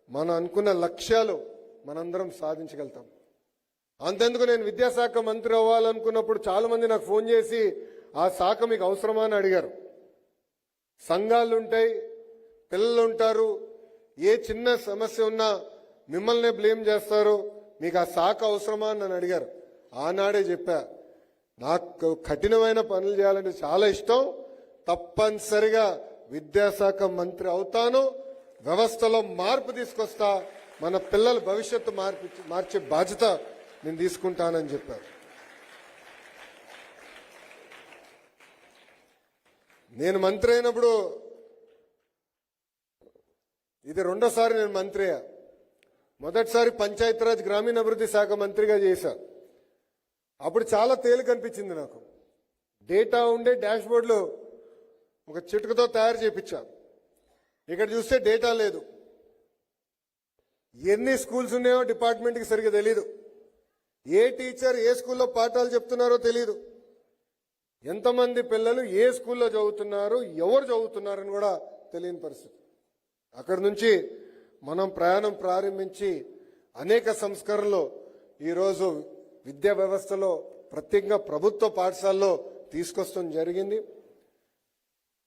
మనం అనుకున్న లక్ష్యాలు మనందరం సాధించగలుగుతాం. అంతెందుకు, నేను విద్యాశాఖ మంత్రి అవ్వాలనుకున్నప్పుడు చాలా మంది నాకు ఫోన్ చేసి ఆ శాఖ మీకు అవసరమా అని అడిగారు. సంఘాలు ఉంటాయి, పిల్లలు ఉంటారు, ఏ చిన్న సమస్య ఉన్నా మిమ్మల్నే బ్లేమ్ చేస్తారు, మీకు ఆ శాఖ అవసరమా అని నన్ను అడిగారు. ఆనాడే చెప్పా, నాకు కఠినమైన పనులు చేయాలంటే చాలా ఇష్టం, తప్పనిసరిగా విద్యాశాఖ మంత్రి అవుతాను, వ్యవస్థలో మార్పు తీసుకొస్తా, మన పిల్లల భవిష్యత్తు మార్చే బాధ్యత నేను తీసుకుంటానని చెప్పారు. నేను మంత్రి అయినప్పుడు ఇది రెండోసారి నేను మంత్రి అయ్యా. మొదటిసారి పంచాయతీరాజ్ గ్రామీణాభివృద్ధి శాఖ మంత్రిగా చేశా. అప్పుడు చాలా తేలిక అనిపించింది నాకు. డేటా ఉండే డాష్ బోర్డులు ఒక చిటుకతో తయారు చేయించా. ఇక్కడ చూస్తే డేటా లేదు. ఎన్ని స్కూల్స్ ఉన్నాయో డిపార్ట్మెంట్కి సరిగ్గా తెలీదు. ఏ టీచర్ ఏ స్కూల్లో పాఠాలు చెప్తున్నారో తెలీదు. ఎంతమంది పిల్లలు ఏ స్కూల్లో చదువుతున్నారు, ఎవరు చదువుతున్నారని కూడా తెలియని పరిస్థితి. అక్కడి నుంచి మనం ప్రయాణం ప్రారంభించి అనేక సంస్కరణలు ఈరోజు విద్యా వ్యవస్థలో ప్రత్యేకంగా ప్రభుత్వ పాఠశాలలో తీసుకొస్తాం జరిగింది.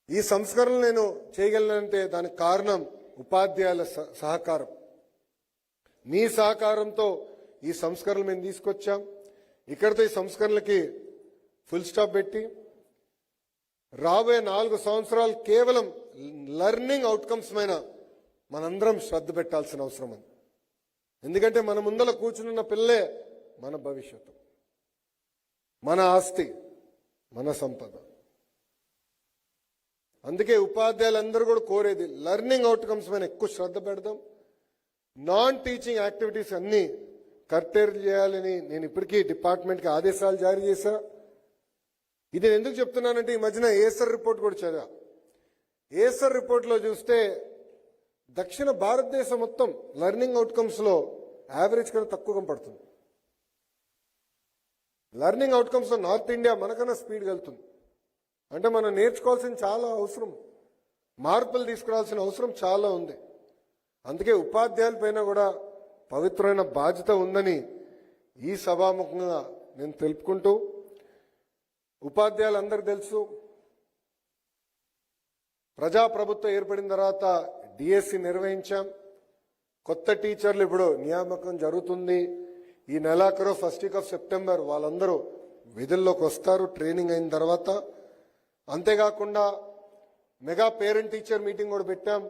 ఈ సంస్కరణలు నేను చేయగలనంటే దానికి కారణం ఉపాధ్యాయుల సహకారం. మీ సహకారంతో ఈ సంస్కరణలు మేము తీసుకొచ్చాం. ఇక్కడితో ఈ సంస్కరణలకి ఫుల్ స్టాప్ పెట్టి రాబోయే 4 సంవత్సరాలు కేవలం లెర్నింగ్ అవుట్కమ్స్ పైన మనందరం శ్రద్ధ పెట్టాల్సిన అవసరం ఉంది. ఎందుకంటే మన ముందర కూర్చున్న పిల్లలే మన భవిష్యత్తు, మన ఆస్తి, మన సంపద. అందుకే ఉపాధ్యాయులందరూ కూడా కోరేది లెర్నింగ్ అవుట్కమ్స్ పైన ఎక్కువ శ్రద్ధ పెడదాం. నాన్ టీచింగ్ యాక్టివిటీస్ అన్ని కర్టైల్ చేయాలని నేను ఇప్పటికీ డిపార్ట్మెంట్కి ఆదేశాలు జారీ చేశా. ఇది నేను ఎందుకు చెప్తున్నానంటే ఈ మధ్యన ఏసర్ రిపోర్ట్ కూడా చదివా. ఏసర్ రిపోర్ట్లో చూస్తే దక్షిణ భారతదేశం మొత్తం లెర్నింగ్ అవుట్కమ్స్ లో యావరేజ్ కన్నా తక్కువగా పడుతుంది. లెర్నింగ్ అవుట్కమ్స్ లో నార్త్ ఇండియా మనకన్నా స్పీడ్గా వెళ్తుంది. అంటే మనం నేర్చుకోవాల్సిన చాలా అవసరం, మార్పులు తీసుకురావాల్సిన అవసరం చాలా ఉంది. అందుకే ఉపాధ్యాయుల పైన కూడా పవిత్రమైన బాధ్యత ఉందని ఈ సభాముఖంగా నేను తెలుపుకుంటూ, ఉపాధ్యాయులందరికీ తెలుసు ప్రజాప్రభుత్వం ఏర్పడిన తర్వాత డిఎస్సి నిర్వహించాం. కొత్త టీచర్లు ఇప్పుడు నియామకం జరుగుతుంది. ఈ నెలాఖరు ఫస్ట్ వీక్ ఆఫ్ సెప్టెంబర్ వాళ్ళందరూ విధుల్లోకి వస్తారు ట్రైనింగ్ అయిన తర్వాత. అంతేకాకుండా మెగా పేరెంట్ టీచర్ మీటింగ్ కూడా పెట్టాం.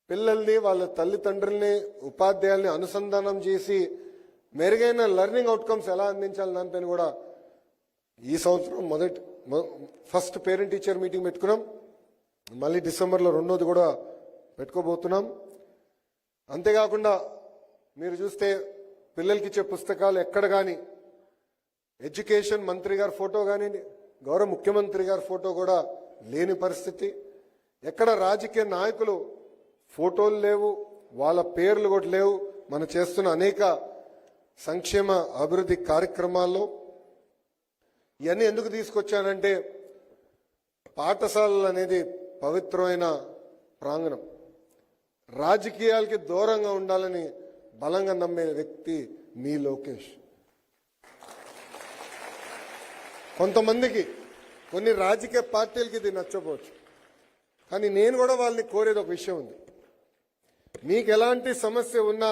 పిల్లల్ని, వాళ్ళ తల్లిదండ్రుల్ని, ఉపాధ్యాయుల్ని అనుసంధానం చేసి మెరుగైన లెర్నింగ్ అవుట్కమ్స్ ఎలా అందించాలి దానిపైన కూడా ఈ సంవత్సరం ఫస్ట్ పేరెంట్ టీచర్ మీటింగ్ పెట్టుకున్నాం. మళ్ళీ డిసెంబర్లో రెండోది కూడా పెట్టుకోబోతున్నాం. అంతేకాకుండా మీరు చూస్తే పిల్లలకి ఇచ్చే పుస్తకాలు ఎక్కడ కానీ ఎడ్యుకేషన్ మంత్రి గారి ఫోటో కానీ, గౌరవ ముఖ్యమంత్రి గారి ఫోటో కూడా లేని పరిస్థితి. ఎక్కడ రాజకీయ నాయకులు ఫోటోలు లేవు, వాళ్ళ పేర్లు కూడా లేవు. మనం చేస్తున్న అనేక సంక్షేమ అభివృద్ధి కార్యక్రమాల్లో ఇవన్నీ ఎందుకు తీసుకొచ్చానంటే, పాఠశాలలు అనేది పవిత్రమైన ప్రాంగణం. రాజకీయాలకి దూరంగా ఉండాలని బలంగా నమ్మే వ్యక్తి మీ లోకేష్. కొంతమందికి, కొన్ని రాజకీయ పార్టీలకి ఇది నచ్చపోవచ్చు, కానీ నేను కూడా వాళ్ళని కోరేది ఒక విషయం ఉంది. మీకు ఎలాంటి సమస్య ఉన్నా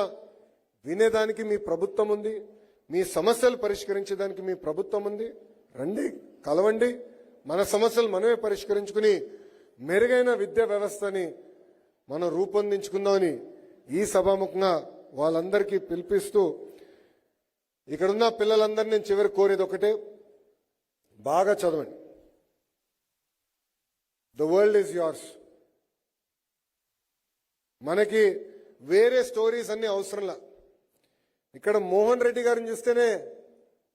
వినేదానికి మీ ప్రభుత్వం ఉంది, మీ సమస్యలు పరిష్కరించేదానికి మీ ప్రభుత్వం ఉంది. రండి, కలవండి, మన సమస్యలు మనమే పరిష్కరించుకుని మెరుగైన విద్యా వ్యవస్థని మనం రూపొందించుకుందామని ఈ సభాముఖంగా వాళ్ళందరికీ పిలిపిస్తూ, ఇక్కడున్న పిల్లలందరినీ నేను చివరి కోరేది ఒకటే, బాగా చదవండి. The world is yours. మనకి వేరే స్టోరీస్ అన్ని అవసరంలా. ఇక్కడ మోహన్ రెడ్డి గారిని చూస్తేనే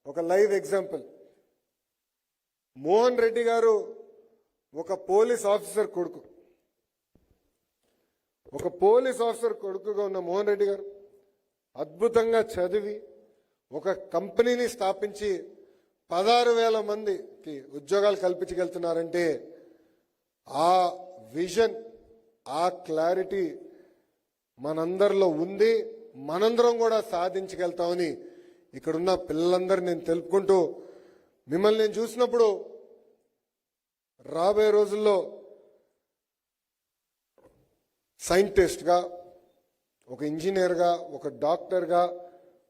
ఒక లైవ్ ఎగ్జాంపుల్. మోహన్ రెడ్డి గారు ఒక పోలీస్ ఆఫీసర్ కొడుకు. ఒక పోలీస్ ఆఫీసర్ కొడుకుగా ఉన్న మోహన్ రెడ్డి గారు అద్భుతంగా చదివి ఒక కంపెనీని స్థాపించి 16,000 మందికి ఉద్యోగాలు కల్పించగలుగుతున్నారంటే ఆ విజన్, ఆ క్లారిటీ మనందరిలో ఉంది. మనందరం కూడా సాధించగలుగుతామని ఇక్కడున్న పిల్లలందరూ నేను తెలుపుకుంటూ, మిమ్మల్ని నేను చూసినప్పుడు రాబోయే రోజుల్లో సైంటిస్ట్గా, ఒక ఇంజనీర్గా, ఒక డాక్టర్గా,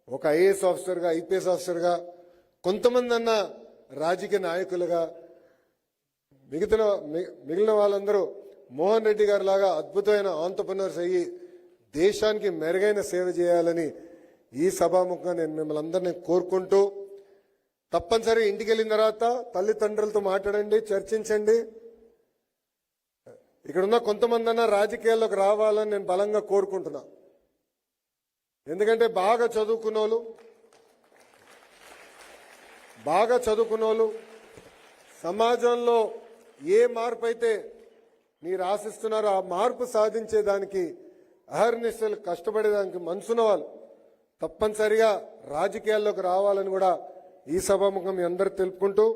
ఒక ఐఏఎస్ ఆఫీసర్గా, ఐపీఎస్ ఆఫీసర్గా, కొంతమంది అన్న రాజకీయ నాయకులుగా, మిగిలిన వాళ్ళందరూ మోహన్ రెడ్డి గారి లాగా అద్భుతమైన ఆంటర్‌ప్రెన్యూర్స్ అయ్యి దేశానికి మెరుగైన సేవ చేయాలని ఈ సభాముఖంగా నేను మిమ్మల్ని అందరినీ కోరుకుంటూ, తప్పనిసరి ఇంటికి వెళ్ళిన తర్వాత తల్లిదండ్రులతో మాట్లాడండి, చర్చించండి. ఇక్కడున్న కొంతమంది అన్న రాజకీయాల్లోకి రావాలని నేను బలంగా కోరుకుంటున్నా. ఎందుకంటే బాగా చదువుకున్నోళ్ళు సమాజంలో ఏ మార్పు అయితే మీరు ఆశిస్తున్నారో ఆ మార్పు సాధించేదానికి అహర్నిశలు కష్టపడేదానికి మనసున్న వాళ్ళు తప్పనిసరిగా రాజకీయాల్లోకి రావాలని కూడా ఈ సభాముఖం మీ అందరూ తెలుపుకుంటూ,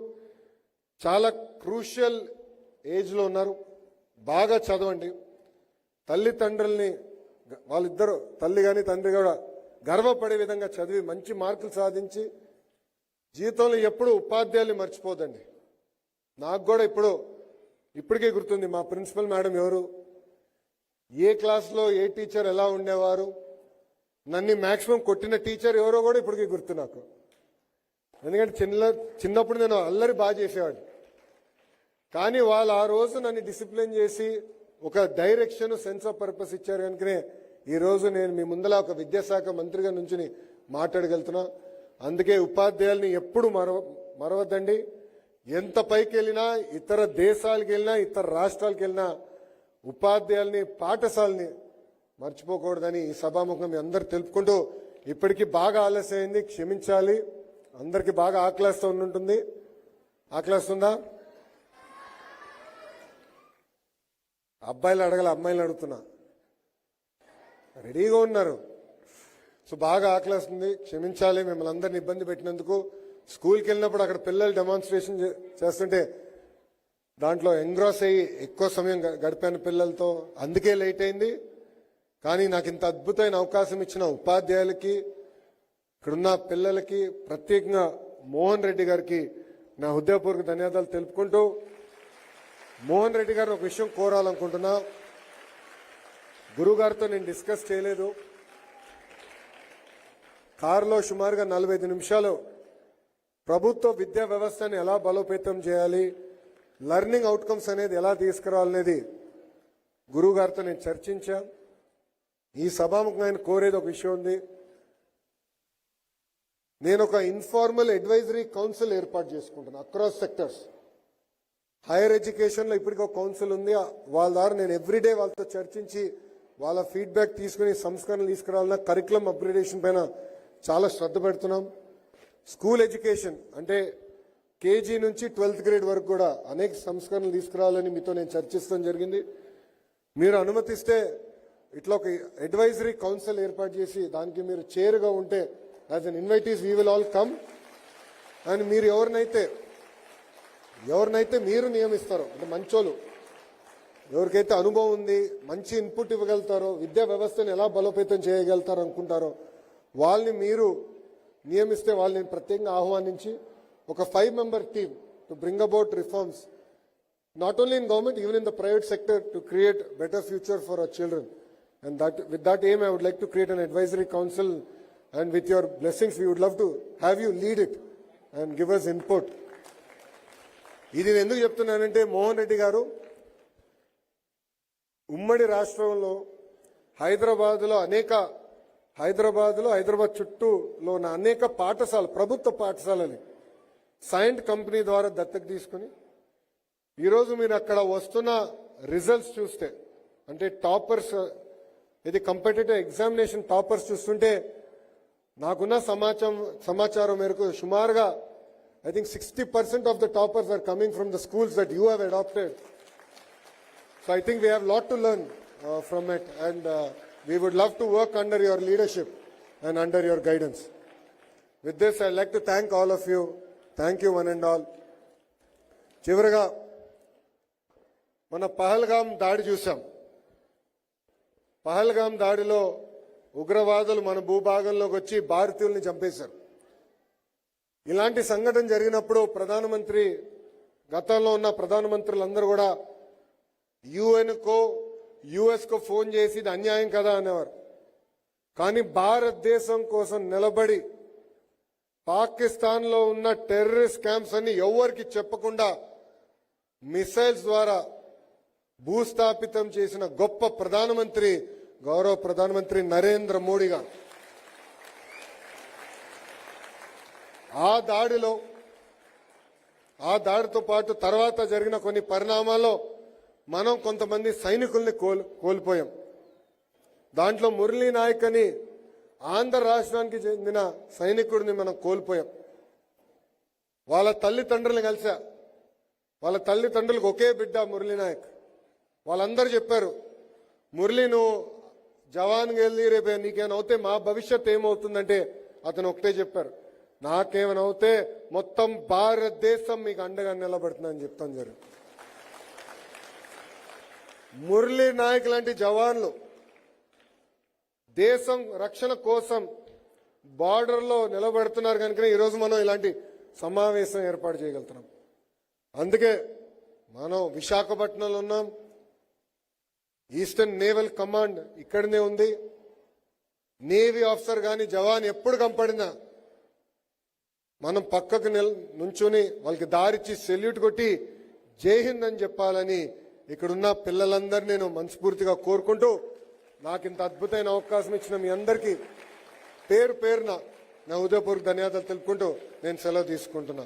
చాలా క్రూషియల్ ఏజ్లో ఉన్నారు. బాగా చదవండి. తల్లిదండ్రుల్ని వాళ్ళిద్దరూ తల్లి కానీ తండ్రి కూడా గర్వపడే విధంగా చదివి మంచి మార్కులు సాధించి జీవితంలో ఎప్పుడు ఉపాధ్యాయుల్ని మర్చిపోదండి. నాకు కూడా ఇప్పటికే గుర్తుంది మా ప్రిన్సిపల్ మేడం ఎవరు, ఏ క్లాస్లో ఏ టీచర్ ఎలా ఉండేవారు, నన్ను మాక్సిమం కొట్టిన టీచర్ ఎవరో కూడా ఇప్పటికీ గుర్తు నాకు. ఎందుకంటే చిన్నప్పుడు నేను అల్లరి బాగా చేసేవాడిని. కానీ వాళ్ళు ఆ రోజు నన్ను డిసిప్లిన్ చేసి ఒక డైరెక్షన్, సెన్స్ ఆఫ్ పర్పస్ ఇచ్చారు కనుకనే ఈరోజు నేను మీ ముందల ఒక విద్యాశాఖ మంత్రిగా నుంచి మాట్లాడగలుగుతున్నా. అందుకే ఉపాధ్యాయుల్ని ఎప్పుడు మరవద్దండి. ఎంత పైకి వెళ్ళినా, ఇతర దేశాలకు వెళ్ళినా, ఇతర రాష్ట్రాలకు వెళ్ళినా ఉపాధ్యాయుల్ని, పాఠశాలని మర్చిపోకూడదని ఈ సభాముఖం మీ అందరు తెలుపుకుంటూ, ఇప్పటికీ బాగా ఆలస్యమైంది, క్షమించాలి. అందరికీ బాగా ఆకలిస్తూ ఉంటుంది. ఆకలిస్తుందా? అబ్బాయిలు అడగల, అమ్మాయిలు అడుగుతున్నా. రెడీగా ఉన్నారు. సో బాగా ఆకలిస్తుంది, క్షమించాలి. మిమ్మల్ని అందరిని ఇబ్బంది పెట్టినందుకు. స్కూల్కి వెళ్ళినప్పుడు అక్కడ పిల్లలు డెమాన్స్ట్రేషన్ చేస్తుంటే దాంట్లో ఎంగ్రాస్ అయ్యి ఎక్కువ సమయం గడిపాను పిల్లలతో, అందుకే లేట్ అయింది. కానీ నాకు ఇంత అద్భుతమైన అవకాశం ఇచ్చిన ఉపాధ్యాయులకి, ఇక్కడున్న పిల్లలకి, ప్రత్యేకంగా మోహన్ రెడ్డి గారికి నా హృదయపూర్వక ధన్యవాదాలు తెలుపుకుంటూ, మోహన్ రెడ్డి గారిని ఒక విషయం కోరాలనుకుంటున్నా. గురుగారితో నేను డిస్కస్ చేయలేదు. కారులో సుమారుగా 45 నిమిషాలు ప్రభుత్వ విద్యా వ్యవస్థని ఎలా బలోపేతం చేయాలి, లెర్నింగ్ అవుట్కమ్స్ అనేది ఎలా తీసుకురావాలనేది గురుగారితో నేను చర్చించా. ఈ సభాముఖంగా ఆయన కోరేది ఒక విషయం ఉంది. నేను ఒక ఇన్ఫార్మల్ అడ్వైజరీ కౌన్సిల్ ఏర్పాటు చేసుకుంటున్నాను అక్రాస్ సెక్టర్స్. హైయర్ ఎడ్యుకేషన్లో ఇప్పటికీ ఒక కౌన్సిల్ ఉంది. వాళ్ళ ద్వారా నేను ఎవ్రీడే వాళ్ళతో చర్చించి వాళ్ళ ఫీడ్బ్యాక్ తీసుకుని సంస్కరణలు తీసుకురావాలన్నా కరికులం అప్గ్రేడేషన్ పైన చాలా శ్రద్ధ పెడుతున్నాం. స్కూల్ ఎడ్యుకేషన్ అంటే కేజీ నుంచి 12th గ్రేడ్ వరకు కూడా అనేక సంస్కరణలు తీసుకురావాలని మీతో నేను చర్చిస్తాం జరిగింది. మీరు అనుమతిస్తే ఇట్లా ఒక అడ్వైజరీ కౌన్సిల్ ఏర్పాటు చేసి దానికి మీరు చైర్గా ఉంటే as an invitees we will all come. And మీరు ఎవరినైతే మీరు నియమిస్తారో, అంటే మంచోళ్ళు, ఎవరికైతే అనుభవం ఉంది, మంచి ఇన్పుట్ ఇవ్వగలుగుతారో, విద్యా వ్యవస్థను ఎలా బలోపేతం చేయగలుగుతారో అనుకుంటారో వాళ్ళని మీరు నియమిస్తే వాళ్ళని ప్రత్యేకంగా ఆహ్వానించి ఒక 5-member team to bring about reforms not only in government, even in the private sector, to create better future for our children. And with that aim, I would like to create an advisory council, and with your blessings, we would love to have you lead it and give us input. ఇది నేను ఎందుకు చెప్తున్నానంటే, మోహన్ రెడ్డి గారు ఉమ్మడి రాష్ట్రంలో హైదరాబాద్ చుట్టూలో ఉన్న అనేక పాఠశాల, ప్రభుత్వ పాఠశాలని సైంట్ కంపెనీ ద్వారా దత్తకు తీసుకుని ఈరోజు మీరు అక్కడ వస్తున్న రిజల్ట్స్ చూస్తే, అంటే టాపర్స్, ఇది కాంపిటీటివ్ ఎగ్జామినేషన్ టాపర్స్ చూస్తుంటే నాకున్న సమాచారం మేరకు సుమారుగా I think 60% of the toppers are coming from the schools that you have adopted. So I think we have a lot to learn from it, and we would love to work under your leadership and under your guidance. With this, I'd like to thank all of you. Thank you one and all. చివరగా మన పహల్గాం దాడి చూసాం. పహల్గాం దాడిలో ఉగ్రవాదులు మన భూభాగంలోకి వచ్చి భారతీయుల్ని చంపేశారు. ఇలాంటి సంఘటన జరిగినప్పుడు ప్రధానమంత్రి, గతంలో ఉన్న ప్రధానమంత్రులందరూ కూడా యుఎన్కో, యుఎస్కో ఫోన్ చేసి ఇది అన్యాయం కదా అనేవారు. కానీ భారతదేశం కోసం నిలబడి పాకిస్తాన్లో ఉన్న టెర్రరిస్ట్ క్యాంప్స్ అన్ని ఎవరికి చెప్పకుండా మిసైల్స్ ద్వారా భూస్థాపితం చేసిన గొప్ప ప్రధానమంత్రి, గౌరవ ప్రధానమంత్రి నరేంద్ర మోడీ గారు. ఆ దాడితో పాటు తర్వాత జరిగిన కొన్ని పరిణామాల్లో మనం కొంతమంది సైనికుల్ని కోల్పోయాం. దాంట్లో మురళీ నాయక్ అని ఆంధ్ర రాష్ట్రానికి చెందిన సైనికుడిని మనం కోల్పోయాం. వాళ్ళ తల్లిదండ్రులను కలిసా. వాళ్ళ తల్లిదండ్రులకు ఒకే బిడ్డ మురళీ నాయక్. వాళ్ళందరూ చెప్పారు, మురళి నువ్వు జవాన్కి వెళ్ళి రేపు నీకేమైనా అవుతే మా భవిష్యత్ ఏమవుతుందంటే అతను ఒకటే చెప్పారు, నాకేమైనా అవుతే మొత్తం భారతదేశం మీకు అండగా నిలబడుతుందని చెప్తాను జరిగింది. మురళీ నాయక్ లాంటి జవాన్లు దేశం రక్షణ కోసం బార్డర్లో నిలబడుతున్నారు కనుక ఈరోజు మనం ఇలాంటి సమావేశం ఏర్పాటు చేయగలుగుతున్నాం. అందుకే మనం విశాఖపట్నంలో ఉన్నాం. ఈస్టర్న్ నేవల్ కమాండ్ ఇక్కడనే ఉంది. నేవీ ఆఫీసర్ కానీ జవాన్ ఎప్పుడు కంపడినా మనం పక్కకు నుంచుని వాళ్ళకి దారిచ్చి సెల్యూట్ కొట్టి జై హింద్ అని చెప్పాలని ఇక్కడున్న పిల్లలందరినీ నేను మనస్ఫూర్తిగా కోరుకుంటూ నాకు ఇంత అద్భుతమైన అవకాశం ఇచ్చిన మీ అందరికీ పేరు పేరున నా హృదయపూర్వక ధన్యవాదాలు తెలుపుకుంటూ నేను సెలవు తీసుకుంటున్నా.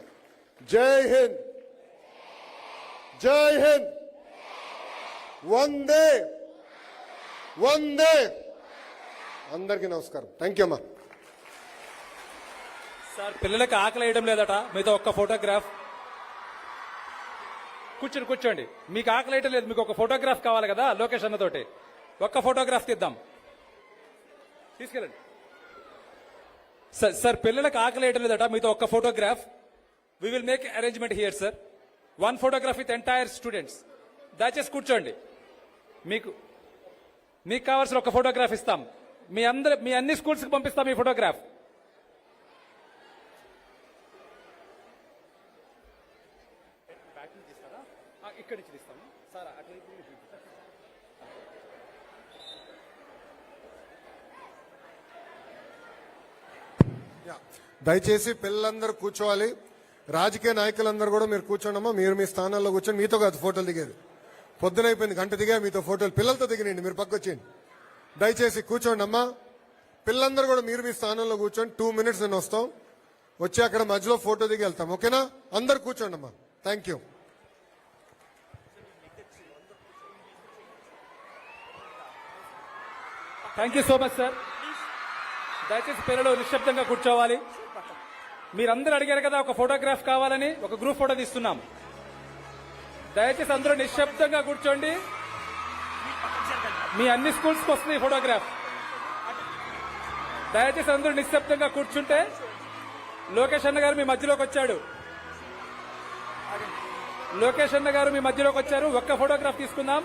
జై హింద్, జై హింద్, వందే వందే. అందరికీ నమస్కారం. థ్యాంక్ యూ అమ్మా. సార్ పిల్లలకి ఆకలి వేయడం లేదట, మీతో ఒక్క ఫోటోగ్రాఫ్. కూర్చోండి. మీకు ఆకలి వేయడం లేదు, మీకు ఒక ఫోటోగ్రాఫ్ కావాలి కదా లోకేష్ అన్నతోటి. ఒక్క ఫోటోగ్రాఫ్ తీద్దాం, తీసుకెళ్ళండి. సార్ పిల్లలకి ఆకలి వేయడం లేదట, మీతో ఒక్క photograph. We will make arrangement here sir. One photograph with entire students. దయచేసి కూర్చోండి. మీకు కావాల్సిన ఒక ఫోటోగ్రాఫ్ ఇస్తాం. మీ అన్ని స్కూల్స్ కి పంపిస్తాం ఈ ఫోటోగ్రాఫ్. ఇక్కడి నుంచి తీస్తాము సార్. దయచేసి పిల్లలందరూ కూర్చోవాలి. రాజకీయ నాయకులందరూ కూడా మీరు కూర్చోండమ్మా. మీరు మీ స్థానాల్లో కూర్చొని మీతో కాదు ఫోటోలు దిగేది. పొద్దునైపోయింది, గంట దిగా మీతో ఫోటోలు. పిల్లలతో దిగినండి, మీరు పక్క వచ్చేయండి. దయచేసి కూర్చోండి అమ్మా. పిల్లలందరూ కూడా మీరు మీ స్థానంలో కూర్చోండి. 2 minutes నేను వస్తాం. వచ్చి అక్కడ మధ్యలో ఫోటో దిగి వెళ్తాం. ఓకేనా? అందరు కూర్చోండి అమ్మా. Thank you. Thank you so much sir. దయచేసి పిల్లలు నిశ్శబ్దంగా కూర్చోవాలి. మీరందరూ అడిగారు కదా ఒక ఫోటోగ్రాఫ్ కావాలని, ఒక గ్రూప్ ఫోటో తీస్తున్నాం. దయచేసి అందరూ నిశ్శబ్దంగా కూర్చోండి. మీ అన్ని స్కూల్స్కి వస్తుంది ఈ ఫోటోగ్రాఫ్. దయచేసి అందరూ నిశ్శబ్దంగా కూర్చుంటే లోకేష్ అన్న గారు మీ మధ్యలోకి వచ్చాడు. లోకేష్ అన్న గారు మీ మధ్యలోకి వచ్చారు. ఒక్క ఫోటోగ్రాఫ్ తీసుకుందాం.